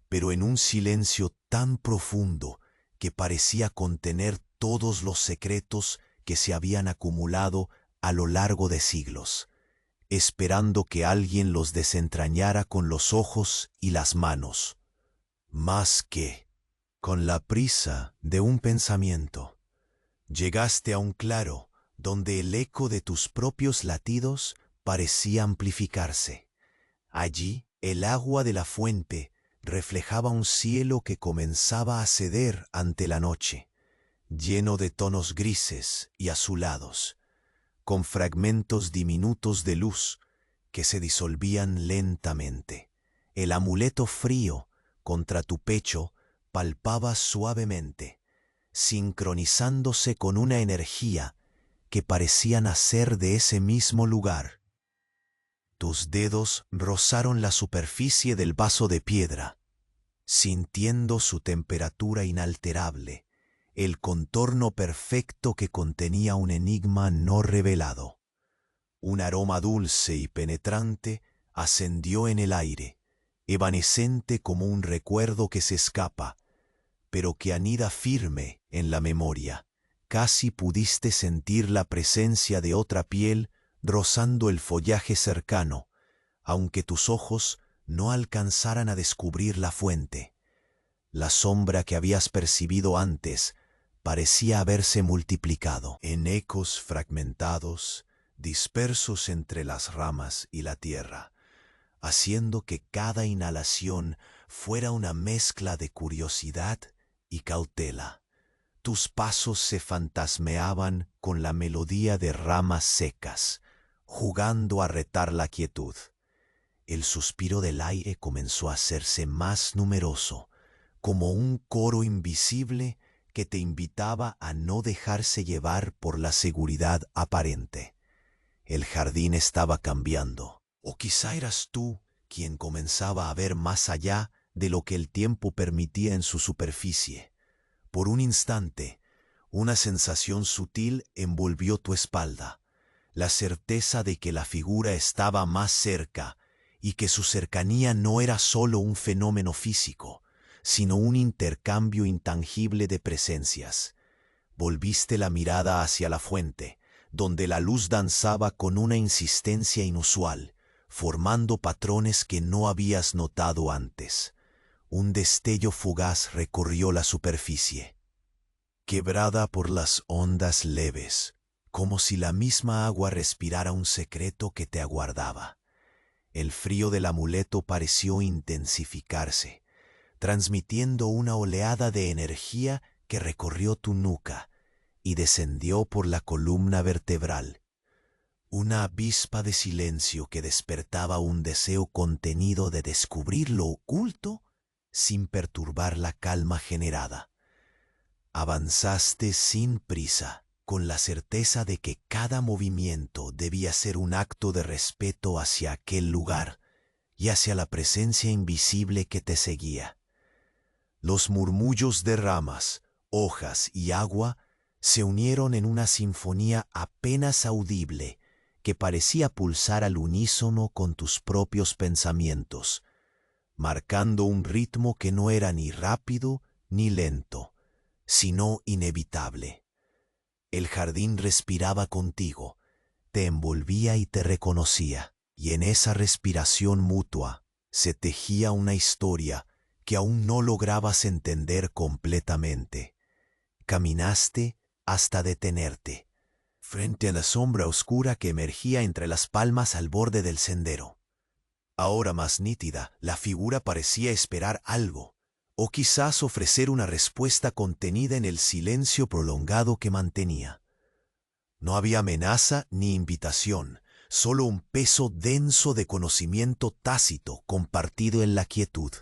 pero en un silencio tan profundo que parecía contener todos los secretos que se habían acumulado a lo largo de siglos, esperando que alguien los desentrañara con los ojos y las manos, más que con la prisa de un pensamiento. Llegaste a un claro donde el eco de tus propios latidos parecía amplificarse. Allí, el agua de la fuente reflejaba un cielo que comenzaba a ceder ante la noche, lleno de tonos grises y azulados, con fragmentos diminutos de luz que se disolvían lentamente. El amuleto frío contra tu pecho palpaba suavemente, sincronizándose con una energía que parecía nacer de ese mismo lugar. Tus dedos rozaron la superficie del vaso de piedra, sintiendo su temperatura inalterable, el contorno perfecto que contenía un enigma no revelado. Un aroma dulce y penetrante ascendió en el aire, evanescente como un recuerdo que se escapa, pero que anida firme en la memoria. Casi pudiste sentir la presencia de otra piel rozando el follaje cercano, aunque tus ojos no alcanzaran a descubrir la fuente. La sombra que habías percibido antes parecía haberse multiplicado en ecos fragmentados, dispersos entre las ramas y la tierra, haciendo que cada inhalación fuera una mezcla de curiosidad y cautela. Tus pasos se fantasmeaban con la melodía de ramas secas, jugando a retar la quietud. El suspiro del aire comenzó a hacerse más numeroso, como un coro invisible que te invitaba a no dejarse llevar por la seguridad aparente. El jardín estaba cambiando, o quizá eras tú quien comenzaba a ver más allá de lo que el tiempo permitía en su superficie. Por un instante, una sensación sutil envolvió tu espalda, la certeza de que la figura estaba más cerca y que su cercanía no era solo un fenómeno físico, sino un intercambio intangible de presencias. Volviste la mirada hacia la fuente, donde la luz danzaba con una insistencia inusual, formando patrones que no habías notado antes. Un destello fugaz recorrió la superficie, quebrada por las ondas leves, como si la misma agua respirara un secreto que te aguardaba. El frío del amuleto pareció intensificarse, transmitiendo una oleada de energía que recorrió tu nuca y descendió por la columna vertebral. Una avispa de silencio que despertaba un deseo contenido de descubrir lo oculto sin perturbar la calma generada. Avanzaste sin prisa, con la certeza de que cada movimiento debía ser un acto de respeto hacia aquel lugar y hacia la presencia invisible que te seguía. Los murmullos de ramas, hojas y agua se unieron en una sinfonía apenas audible que parecía pulsar al unísono con tus propios pensamientos, marcando un ritmo que no era ni rápido ni lento, sino inevitable. El jardín respiraba contigo, te envolvía y te reconocía, y en esa respiración mutua se tejía una historia que aún no lograbas entender completamente. Caminaste hasta detenerte, frente a la sombra oscura que emergía entre las palmas al borde del sendero. Ahora más nítida, la figura parecía esperar algo, o quizás ofrecer una respuesta contenida en el silencio prolongado que mantenía. No había amenaza ni invitación, solo un peso denso de conocimiento tácito compartido en la quietud.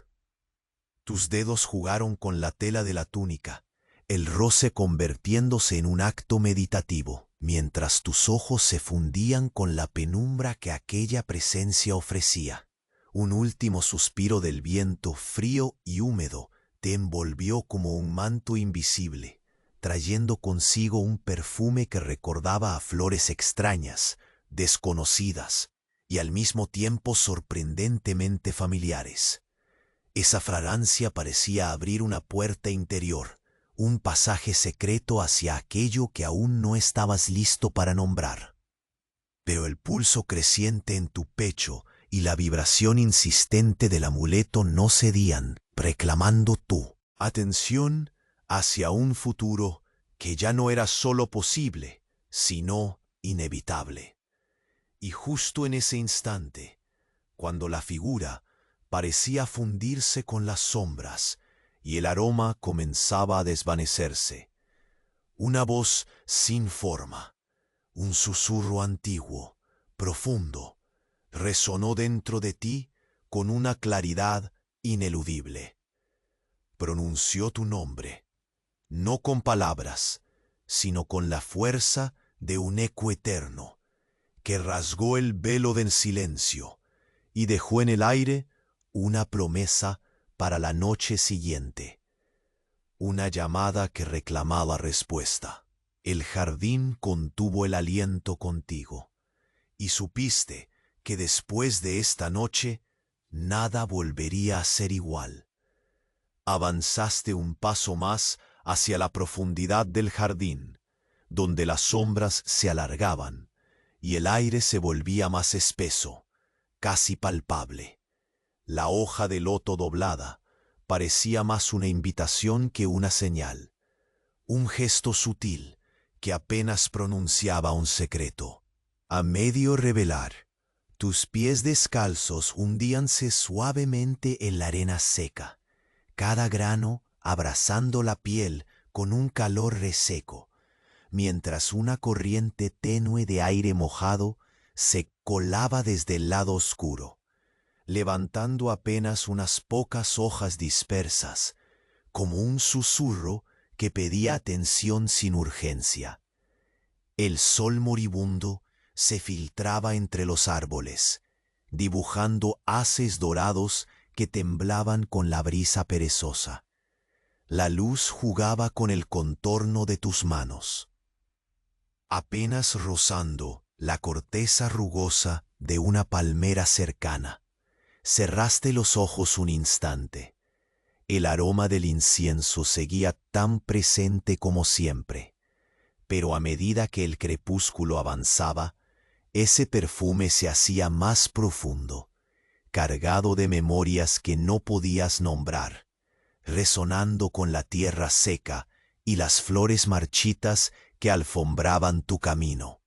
Tus dedos jugaron con la tela de la túnica, el roce convirtiéndose en un acto meditativo, mientras tus ojos se fundían con la penumbra que aquella presencia ofrecía. Un último suspiro del viento frío y húmedo te envolvió como un manto invisible, trayendo consigo un perfume que recordaba a flores extrañas, desconocidas y al mismo tiempo sorprendentemente familiares. Esa fragancia parecía abrir una puerta interior, un pasaje secreto hacia aquello que aún no estabas listo para nombrar. Pero el pulso creciente en tu pecho y la vibración insistente del amuleto no cedían, reclamando tu atención hacia un futuro que ya no era solo posible, sino inevitable. Y justo en ese instante, cuando la figura parecía fundirse con las sombras y el aroma comenzaba a desvanecerse, una voz sin forma, un susurro antiguo, profundo, resonó dentro de ti con una claridad ineludible. Pronunció tu nombre, no con palabras, sino con la fuerza de un eco eterno, que rasgó el velo del silencio y dejó en el aire una promesa para la noche siguiente, una llamada que reclamaba respuesta. El jardín contuvo el aliento contigo, y supiste que después de esta noche nada volvería a ser igual. Avanzaste un paso más hacia la profundidad del jardín, donde las sombras se alargaban y el aire se volvía más espeso, casi palpable. La hoja de loto doblada parecía más una invitación que una señal, un gesto sutil que apenas pronunciaba un secreto. A medio revelar, tus pies descalzos hundíanse suavemente en la arena seca, cada grano abrazando la piel con un calor reseco, mientras una corriente tenue de aire mojado se colaba desde el lado oscuro, levantando apenas unas pocas hojas dispersas, como un susurro que pedía atención sin urgencia. El sol moribundo se filtraba entre los árboles, dibujando haces dorados que temblaban con la brisa perezosa. La luz jugaba con el contorno de tus manos, apenas rozando la corteza rugosa de una palmera cercana. Cerraste los ojos un instante. El aroma del incienso seguía tan presente como siempre, pero a medida que el crepúsculo avanzaba, ese perfume se hacía más profundo, cargado de memorias que no podías nombrar, resonando con la tierra seca y las flores marchitas que alfombraban tu camino.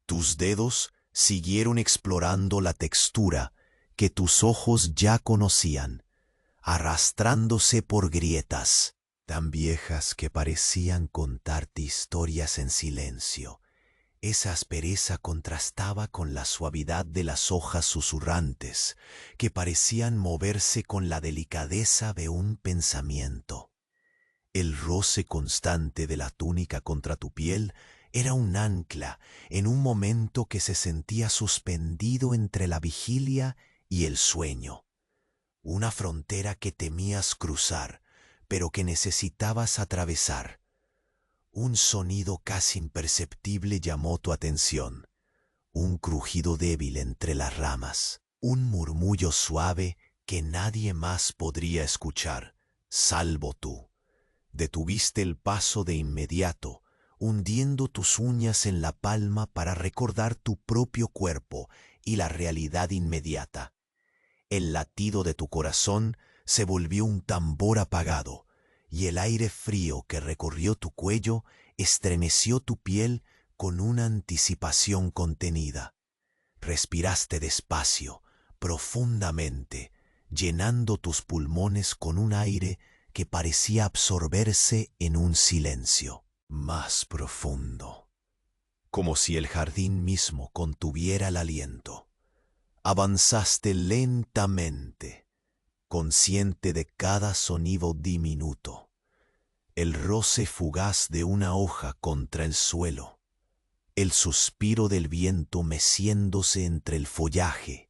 Tus dedos siguieron explorando la textura que tus ojos ya conocían, arrastrándose por grietas, tan viejas que parecían contarte historias en silencio. Esa aspereza contrastaba con la suavidad de las hojas susurrantes, que parecían moverse con la delicadeza de un pensamiento. El roce constante de la túnica contra tu piel era un ancla en un momento que se sentía suspendido entre la vigilia y el sueño. Una frontera que temías cruzar, pero que necesitabas atravesar. Un sonido casi imperceptible llamó tu atención, un crujido débil entre las ramas, un murmullo suave que nadie más podría escuchar, salvo tú. Detuviste el paso de inmediato, hundiendo tus uñas en la palma para recordar tu propio cuerpo y la realidad inmediata. El latido de tu corazón se volvió un tambor apagado, y el aire frío que recorrió tu cuello estremeció tu piel con una anticipación contenida. Respiraste despacio, profundamente, llenando tus pulmones con un aire que parecía absorberse en un silencio más profundo, como si el jardín mismo contuviera el aliento. Avanzaste lentamente, consciente de cada sonido diminuto, el roce fugaz de una hoja contra el suelo, el suspiro del viento meciéndose entre el follaje,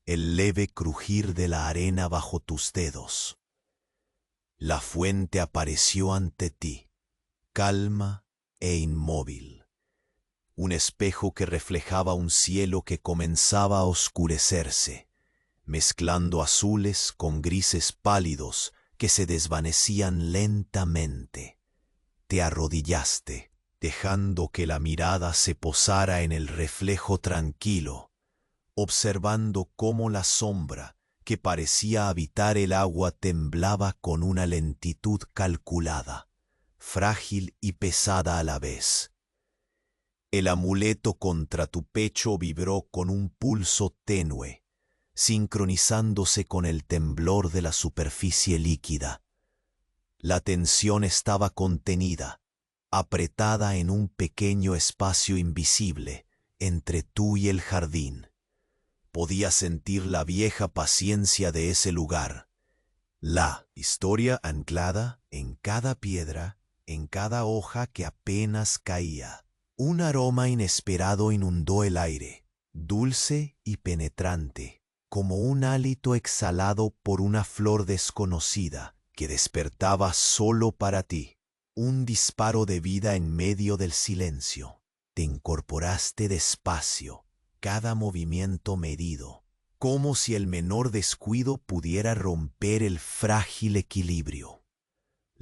el leve crujir de la arena bajo tus dedos. La fuente apareció ante ti, calma e inmóvil, un espejo que reflejaba un cielo que comenzaba a oscurecerse, mezclando azules con grises pálidos que se desvanecían lentamente. Te arrodillaste, dejando que la mirada se posara en el reflejo tranquilo, observando cómo la sombra que parecía habitar el agua temblaba con una lentitud calculada, frágil y pesada a la vez. El amuleto contra tu pecho vibró con un pulso tenue, sincronizándose con el temblor de la superficie líquida. La tensión estaba contenida, apretada en un pequeño espacio invisible entre tú y el jardín. Podías sentir la vieja paciencia de ese lugar, la historia anclada en cada piedra, en cada hoja que apenas caía. Un aroma inesperado inundó el aire, dulce y penetrante, como un hálito exhalado por una flor desconocida que despertaba solo para ti. Un disparo de vida en medio del silencio. Te incorporaste despacio, cada movimiento medido, como si el menor descuido pudiera romper el frágil equilibrio.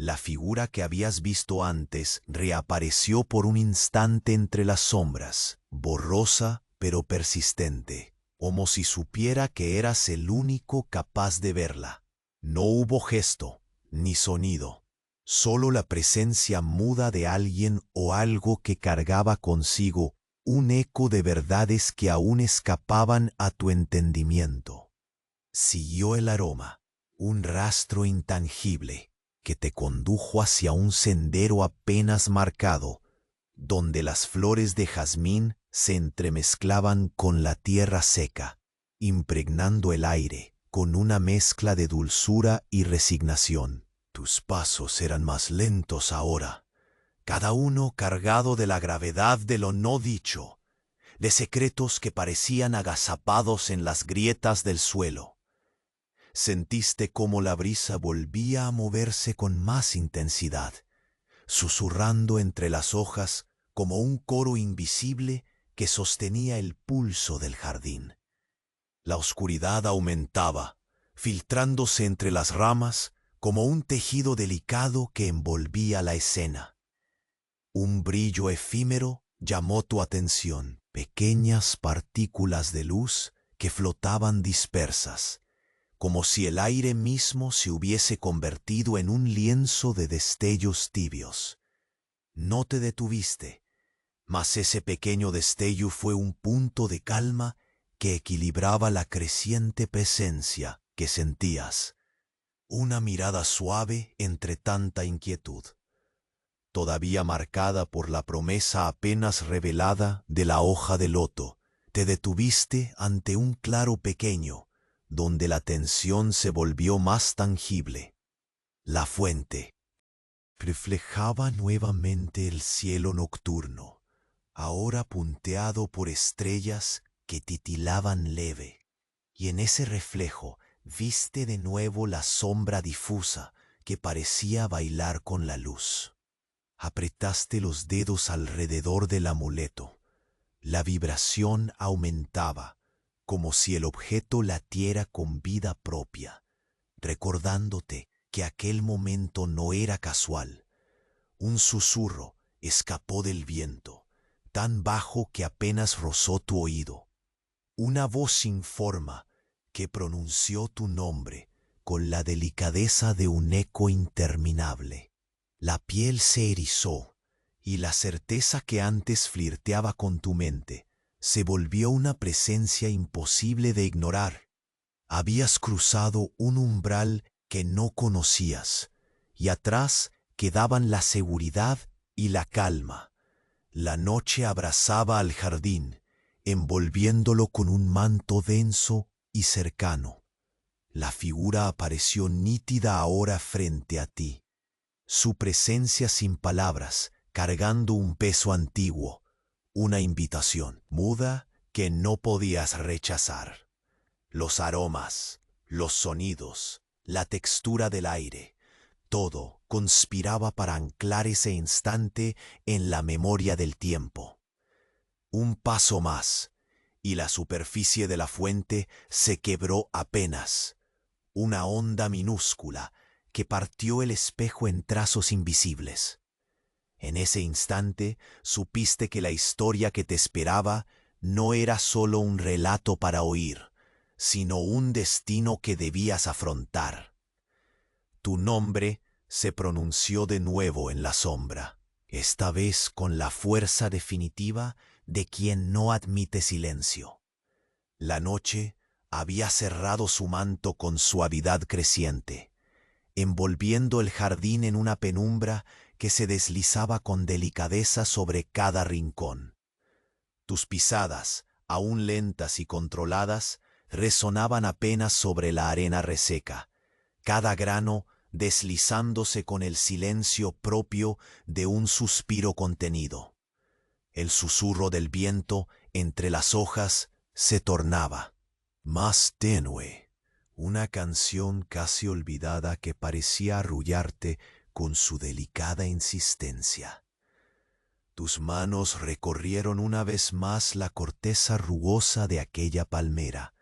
La figura que habías visto antes reapareció por un instante entre las sombras, borrosa pero persistente, como si supiera que eras el único capaz de verla. No hubo gesto, ni sonido, solo la presencia muda de alguien o algo que cargaba consigo un eco de verdades que aún escapaban a tu entendimiento. Siguió el aroma, un rastro intangible que te condujo hacia un sendero apenas marcado, donde las flores de jazmín se entremezclaban con la tierra seca, impregnando el aire con una mezcla de dulzura y resignación. Tus pasos eran más lentos ahora, cada uno cargado de la gravedad de lo no dicho, de secretos que parecían agazapados en las grietas del suelo. Sentiste cómo la brisa volvía a moverse con más intensidad, susurrando entre las hojas como un coro invisible que sostenía el pulso del jardín. La oscuridad aumentaba, filtrándose entre las ramas como un tejido delicado que envolvía la escena. Un brillo efímero llamó tu atención, pequeñas partículas de luz que flotaban dispersas, como si el aire mismo se hubiese convertido en un lienzo de destellos tibios. No te detuviste, mas ese pequeño destello fue un punto de calma que equilibraba la creciente presencia que sentías. Una mirada suave entre tanta inquietud, todavía marcada por la promesa apenas revelada de la hoja de loto. Te detuviste ante un claro pequeño, donde la tensión se volvió más tangible. La fuente reflejaba nuevamente el cielo nocturno, ahora punteado por estrellas que titilaban leve, y en ese reflejo viste de nuevo la sombra difusa que parecía bailar con la luz. Apretaste los dedos alrededor del amuleto. La vibración aumentaba, como si el objeto latiera con vida propia, recordándote que aquel momento no era casual. Un susurro escapó del viento, tan bajo que apenas rozó tu oído. Una voz sin forma que pronunció tu nombre con la delicadeza de un eco interminable. La piel se erizó y la certeza que antes flirteaba con tu mente se volvió una presencia imposible de ignorar. Habías cruzado un umbral que no conocías, y atrás quedaban la seguridad y la calma. La noche abrazaba al jardín, envolviéndolo con un manto denso y cercano. La figura apareció nítida ahora frente a ti, su presencia sin palabras, cargando un peso antiguo, una invitación muda que no podías rechazar. Los aromas, los sonidos, la textura del aire, todo conspiraba para anclar ese instante en la memoria del tiempo. Un paso más, y la superficie de la fuente se quebró apenas, una onda minúscula que partió el espejo en trazos invisibles. En ese instante supiste que la historia que te esperaba no era solo un relato para oír, sino un destino que debías afrontar. Tu nombre se pronunció de nuevo en la sombra, esta vez con la fuerza definitiva de quien no admite silencio. La noche había cerrado su manto con suavidad creciente, envolviendo el jardín en una penumbra que se deslizaba con delicadeza sobre cada rincón. Tus pisadas, aún lentas y controladas, resonaban apenas sobre la arena reseca, cada grano deslizándose con el silencio propio de un suspiro contenido. El susurro del viento entre las hojas se tornaba más tenue, una canción casi olvidada que parecía arrullarte con su delicada insistencia. Tus manos recorrieron una vez más la corteza rugosa de aquella palmera,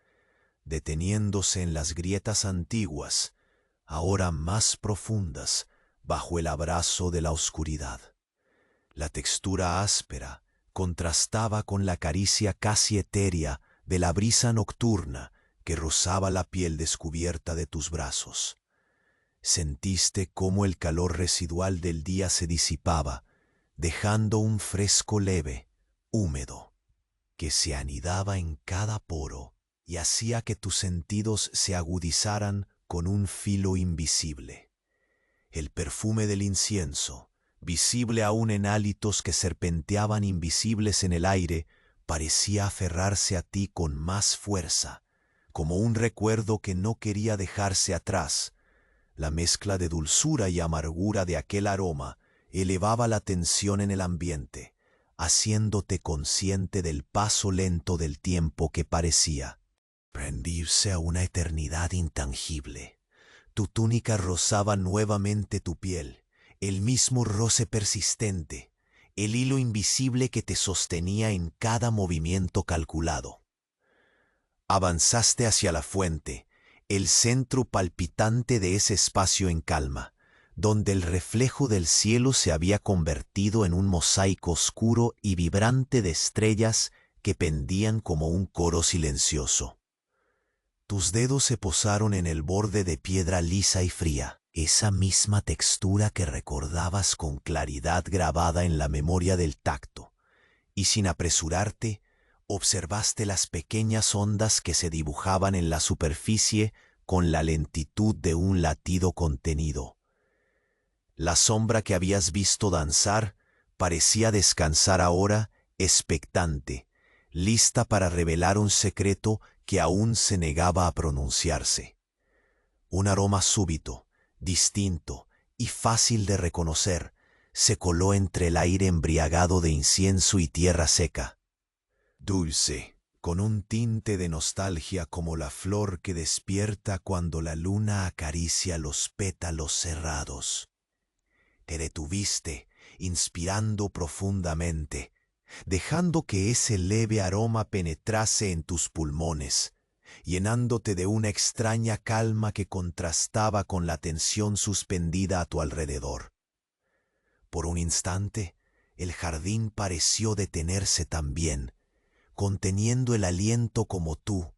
deteniéndose en las grietas antiguas, ahora más profundas, bajo el abrazo de la oscuridad. La textura áspera contrastaba con la caricia casi etérea de la brisa nocturna que rozaba la piel descubierta de tus brazos. Sentiste cómo el calor residual del día se disipaba, dejando un fresco leve, húmedo, que se anidaba en cada poro y hacía que tus sentidos se agudizaran con un filo invisible. El perfume del incienso, visible aún en hálitos que serpenteaban invisibles en el aire, parecía aferrarse a ti con más fuerza, como un recuerdo que no quería dejarse atrás. La mezcla de dulzura y amargura de aquel aroma elevaba la tensión en el ambiente, haciéndote consciente del paso lento del tiempo que parecía rendirse a una eternidad intangible. Tu túnica rozaba nuevamente tu piel, el mismo roce persistente, el hilo invisible que te sostenía en cada movimiento calculado. Avanzaste hacia la fuente, el centro palpitante de ese espacio en calma, donde el reflejo del cielo se había convertido en un mosaico oscuro y vibrante de estrellas que pendían como un coro silencioso. Tus dedos se posaron en el borde de piedra lisa y fría, esa misma textura que recordabas con claridad grabada en la memoria del tacto, y sin apresurarte, observaste las pequeñas ondas que se dibujaban en la superficie con la lentitud de un latido contenido. La sombra que habías visto danzar parecía descansar ahora, expectante, lista para revelar un secreto que aún se negaba a pronunciarse. Un aroma súbito, distinto y fácil de reconocer se coló entre el aire embriagado de incienso y tierra seca. Dulce, con un tinte de nostalgia como la flor que despierta cuando la luna acaricia los pétalos cerrados. Te detuviste, inspirando profundamente, dejando que ese leve aroma penetrase en tus pulmones, llenándote de una extraña calma que contrastaba con la tensión suspendida a tu alrededor. Por un instante, el jardín pareció detenerse también, conteniendo el aliento como tú,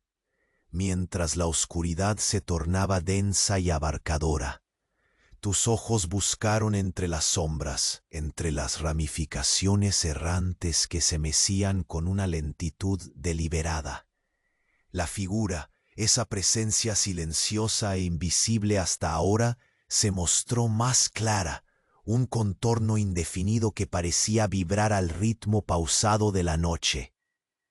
mientras la oscuridad se tornaba densa y abarcadora. Tus ojos buscaron entre las sombras, entre las ramificaciones errantes que se mecían con una lentitud deliberada. La figura, esa presencia silenciosa e invisible hasta ahora, se mostró más clara, un contorno indefinido que parecía vibrar al ritmo pausado de la noche.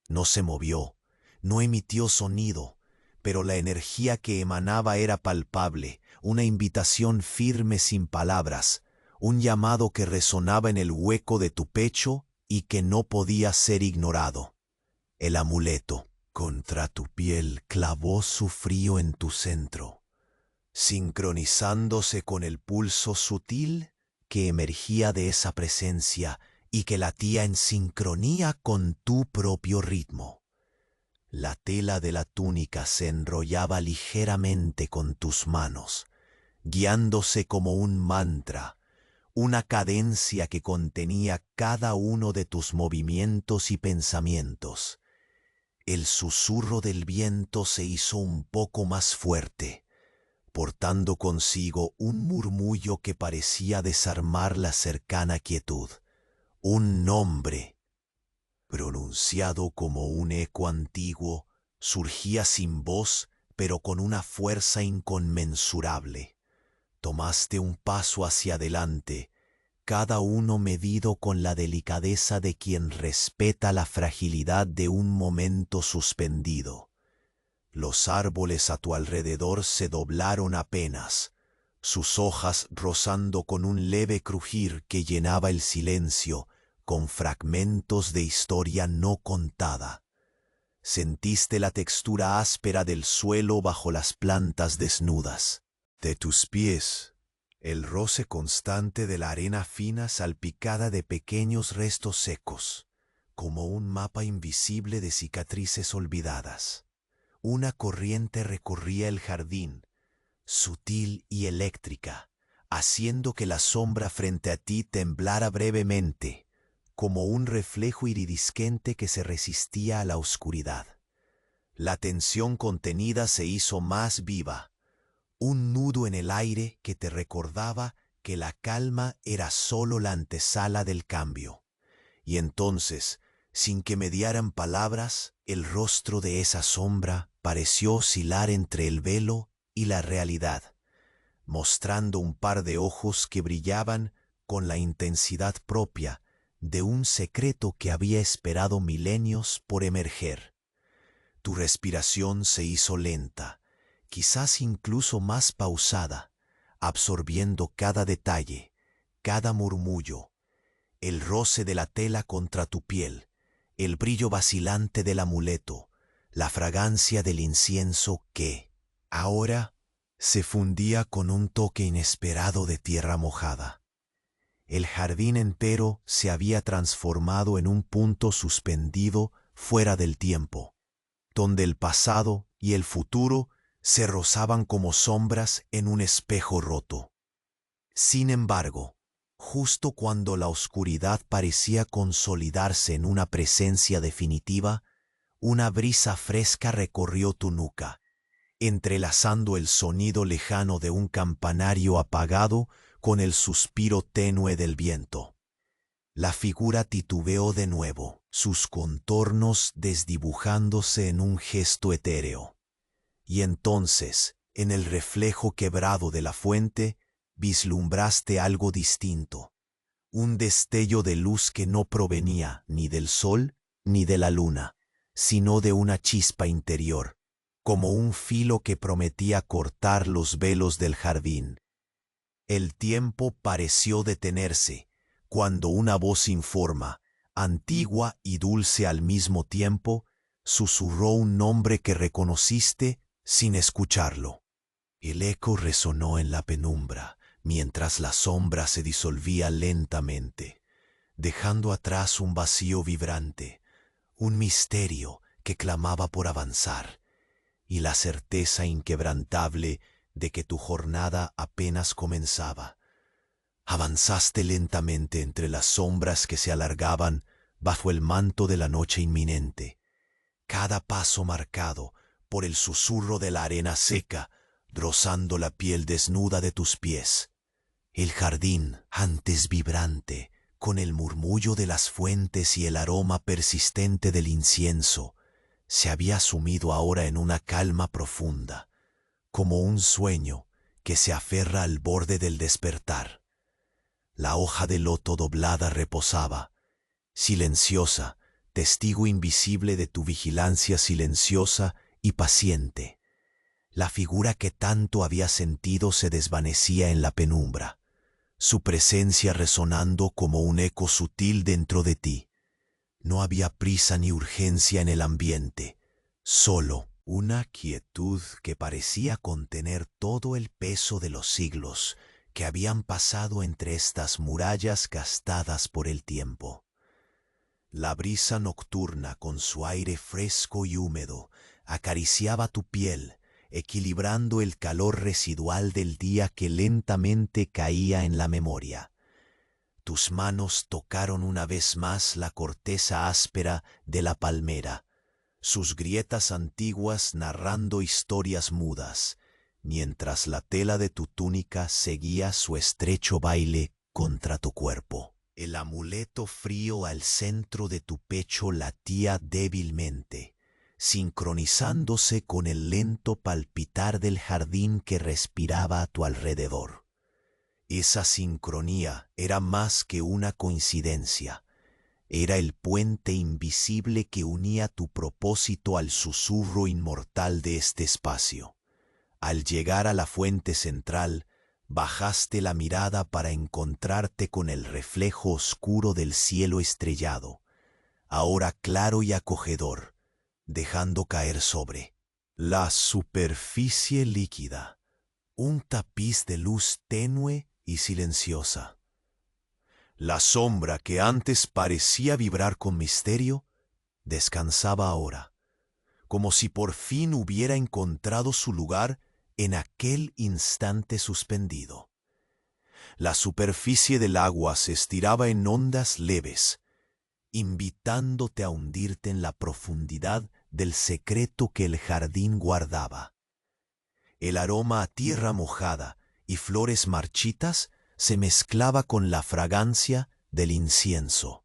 No se movió, no emitió sonido, pero la energía que emanaba era palpable, una invitación firme sin palabras, un llamado que resonaba en el hueco de tu pecho y que no podía ser ignorado. El amuleto contra tu piel clavó su frío en tu centro, sincronizándose con el pulso sutil que emergía de esa presencia y que latía en sincronía con tu propio ritmo. La tela de la túnica se enrollaba ligeramente con tus manos, guiándose como un mantra, una cadencia que contenía cada uno de tus movimientos y pensamientos. El susurro del viento se hizo un poco más fuerte, portando consigo un murmullo que parecía desarmar la cercana quietud. Un nombre, pronunciado como un eco antiguo, surgía sin voz, pero con una fuerza inconmensurable. Tomaste un paso hacia adelante, cada uno medido con la delicadeza de quien respeta la fragilidad de un momento suspendido. Los árboles a tu alrededor se doblaron apenas, sus hojas rozando con un leve crujir que llenaba el silencio con fragmentos de historia no contada. Sentiste la textura áspera del suelo bajo las plantas desnudas. De tus pies, el roce constante de la arena fina salpicada de pequeños restos secos, como un mapa invisible de cicatrices olvidadas. Una corriente recorría el jardín, sutil y eléctrica, haciendo que la sombra frente a ti temblara brevemente, como un reflejo iridiscente que se resistía a la oscuridad. La tensión contenida se hizo más viva, un nudo en el aire que te recordaba que la calma era solo la antesala del cambio. Y entonces, sin que mediaran palabras, el rostro de esa sombra pareció oscilar entre el velo y la realidad, mostrando un par de ojos que brillaban con la intensidad propia de un secreto que había esperado milenios por emerger. Tu respiración se hizo lenta, quizás incluso más pausada, absorbiendo cada detalle, cada murmullo, el roce de la tela contra tu piel, el brillo vacilante del amuleto, la fragancia del incienso que, ahora, se fundía con un toque inesperado de tierra mojada. El jardín entero se había transformado en un punto suspendido fuera del tiempo, donde el pasado y el futuro se rozaban como sombras en un espejo roto. Sin embargo, justo cuando la oscuridad parecía consolidarse en una presencia definitiva, una brisa fresca recorrió tu nuca, entrelazando el sonido lejano de un campanario apagado con el suspiro tenue del viento. La figura titubeó de nuevo, sus contornos desdibujándose en un gesto etéreo. Y entonces, en el reflejo quebrado de la fuente, vislumbraste algo distinto, un destello de luz que no provenía ni del sol ni de la luna, sino de una chispa interior, como un filo que prometía cortar los velos del jardín. El tiempo pareció detenerse, cuando una voz informa, antigua y dulce al mismo tiempo, susurró un nombre que reconociste sin escucharlo. El eco resonó en la penumbra, mientras la sombra se disolvía lentamente, dejando atrás un vacío vibrante, un misterio que clamaba por avanzar, y la certeza inquebrantable de que tu jornada apenas comenzaba. Avanzaste lentamente entre las sombras que se alargaban bajo el manto de la noche inminente, cada paso marcado por el susurro de la arena seca, rozando la piel desnuda de tus pies. El jardín, antes vibrante, con el murmullo de las fuentes y el aroma persistente del incienso, se había sumido ahora en una calma profunda, como un sueño que se aferra al borde del despertar. La hoja de loto doblada reposaba, silenciosa, testigo invisible de tu vigilancia silenciosa y paciente. La figura que tanto había sentido se desvanecía en la penumbra, su presencia resonando como un eco sutil dentro de ti. No había prisa ni urgencia en el ambiente, solo una quietud que parecía contener todo el peso de los siglos que habían pasado entre estas murallas gastadas por el tiempo. La brisa nocturna, con su aire fresco y húmedo, acariciaba tu piel, equilibrando el calor residual del día que lentamente caía en la memoria. Tus manos tocaron una vez más la corteza áspera de la palmera, sus grietas antiguas narrando historias mudas, mientras la tela de tu túnica seguía su estrecho baile contra tu cuerpo. El amuleto frío al centro de tu pecho latía débilmente, sincronizándose con el lento palpitar del jardín que respiraba a tu alrededor. Esa sincronía era más que una coincidencia. Era el puente invisible que unía tu propósito al susurro inmortal de este espacio. Al llegar a la fuente central, bajaste la mirada para encontrarte con el reflejo oscuro del cielo estrellado, ahora claro y acogedor, dejando caer sobre la superficie líquida un tapiz de luz tenue y silenciosa. La sombra que antes parecía vibrar con misterio, descansaba ahora, como si por fin hubiera encontrado su lugar en aquel instante suspendido. La superficie del agua se estiraba en ondas leves, invitándote a hundirte en la profundidad del secreto que el jardín guardaba. El aroma a tierra mojada y flores marchitas se mezclaba con la fragancia del incienso,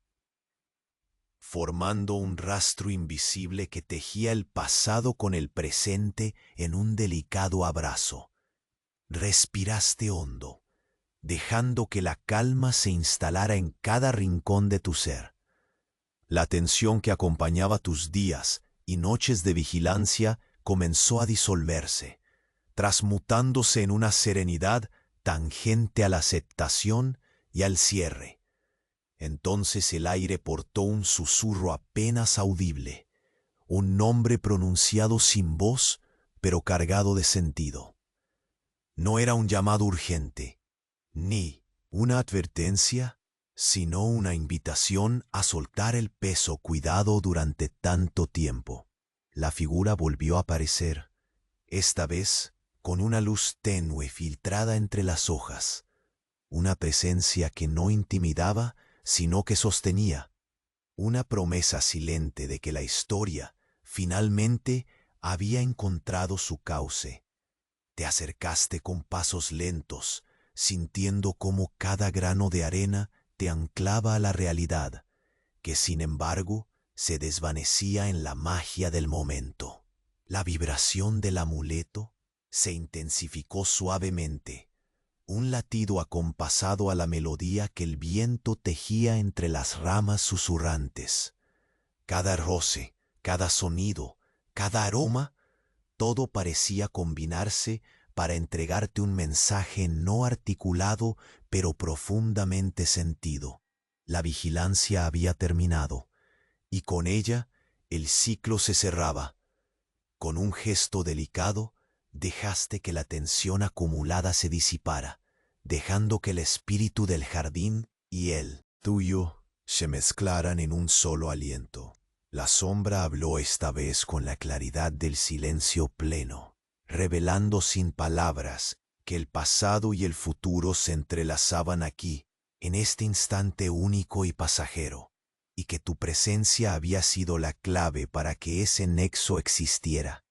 formando un rastro invisible que tejía el pasado con el presente en un delicado abrazo. Respiraste hondo, dejando que la calma se instalara en cada rincón de tu ser. La tensión que acompañaba tus días y noches de vigilancia comenzó a disolverse, transmutándose en una serenidad tangente a la aceptación y al cierre. Entonces el aire portó un susurro apenas audible, un nombre pronunciado sin voz, pero cargado de sentido. No era un llamado urgente, ni una advertencia, sino una invitación a soltar el peso cuidado durante tanto tiempo. La figura volvió a aparecer, esta vez con una luz tenue filtrada entre las hojas, una presencia que no intimidaba, sino que sostenía, una promesa silente de que la historia finalmente había encontrado su cauce. Te acercaste con pasos lentos, sintiendo cómo cada grano de arena te anclaba a la realidad, que sin embargo se desvanecía en la magia del momento. La vibración del amuleto se intensificó suavemente, un latido acompasado a la melodía que el viento tejía entre las ramas susurrantes. Cada roce, cada sonido, cada aroma, todo parecía combinarse para entregarte un mensaje no articulado, pero profundamente sentido. La vigilancia había terminado, y con ella el ciclo se cerraba. Con un gesto delicado, dejaste que la tensión acumulada se disipara, dejando que el espíritu del jardín y el tuyo se mezclaran en un solo aliento. La sombra habló esta vez con la claridad del silencio pleno, revelando sin palabras que el pasado y el futuro se entrelazaban aquí, en este instante único y pasajero, y que tu presencia había sido la clave para que ese nexo existiera.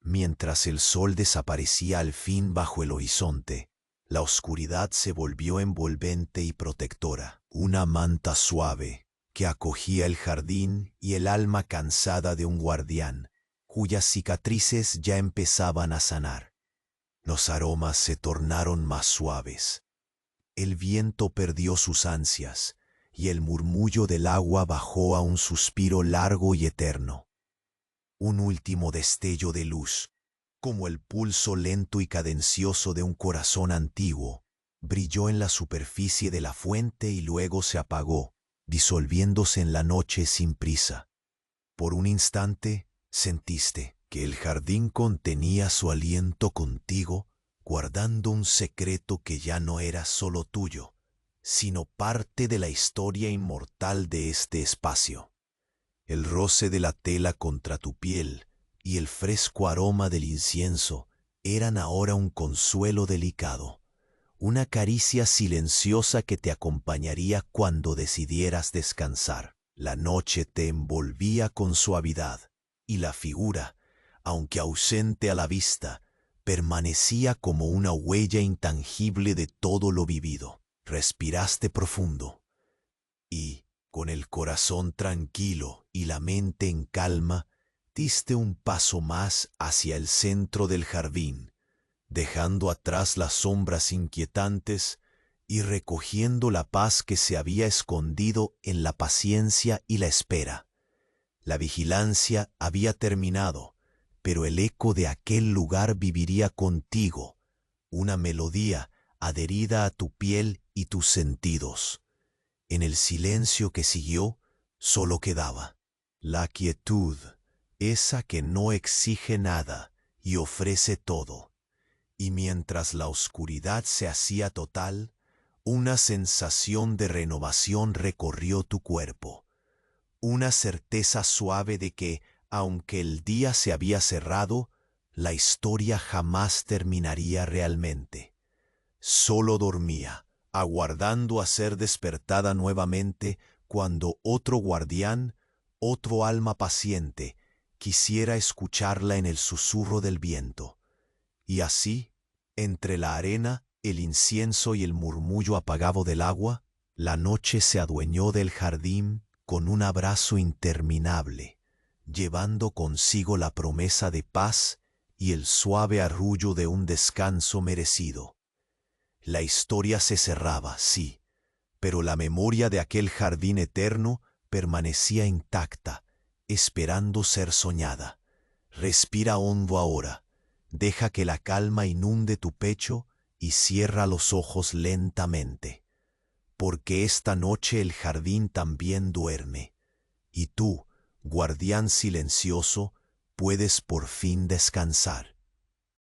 Mientras el sol desaparecía al fin bajo el horizonte, la oscuridad se volvió envolvente y protectora, una manta suave que acogía el jardín y el alma cansada de un guardián, cuyas cicatrices ya empezaban a sanar. Los aromas se tornaron más suaves. El viento perdió sus ansias, y el murmullo del agua bajó a un suspiro largo y eterno. Un último destello de luz, como el pulso lento y cadencioso de un corazón antiguo, brilló en la superficie de la fuente y luego se apagó, disolviéndose en la noche sin prisa. Por un instante sentiste que el jardín contenía su aliento contigo, guardando un secreto que ya no era solo tuyo, sino parte de la historia inmortal de este espacio. El roce de la tela contra tu piel y el fresco aroma del incienso eran ahora un consuelo delicado, una caricia silenciosa que te acompañaría cuando decidieras descansar. La noche te envolvía con suavidad, y la figura, aunque ausente a la vista, permanecía como una huella intangible de todo lo vivido. Respiraste profundo, y, con el corazón tranquilo y la mente en calma, diste un paso más hacia el centro del jardín, dejando atrás las sombras inquietantes y recogiendo la paz que se había escondido en la paciencia y la espera. La vigilancia había terminado, pero el eco de aquel lugar viviría contigo, una melodía adherida a tu piel y tus sentidos. En el silencio que siguió, solo quedaba la quietud, esa que no exige nada y ofrece todo. Y mientras la oscuridad se hacía total, una sensación de renovación recorrió tu cuerpo, una certeza suave de que, aunque el día se había cerrado, la historia jamás terminaría realmente. Solo dormía, aguardando a ser despertada nuevamente cuando otro guardián, otro alma paciente, quisiera escucharla en el susurro del viento. Y así, entre la arena, el incienso y el murmullo apagado del agua, la noche se adueñó del jardín con un abrazo interminable, llevando consigo la promesa de paz y el suave arrullo de un descanso merecido. La historia se cerraba, sí, pero la memoria de aquel jardín eterno permanecía intacta, esperando ser soñada. Respira hondo ahora, deja que la calma inunde tu pecho y cierra los ojos lentamente, porque esta noche el jardín también duerme, y tú, guardián silencioso, puedes por fin descansar.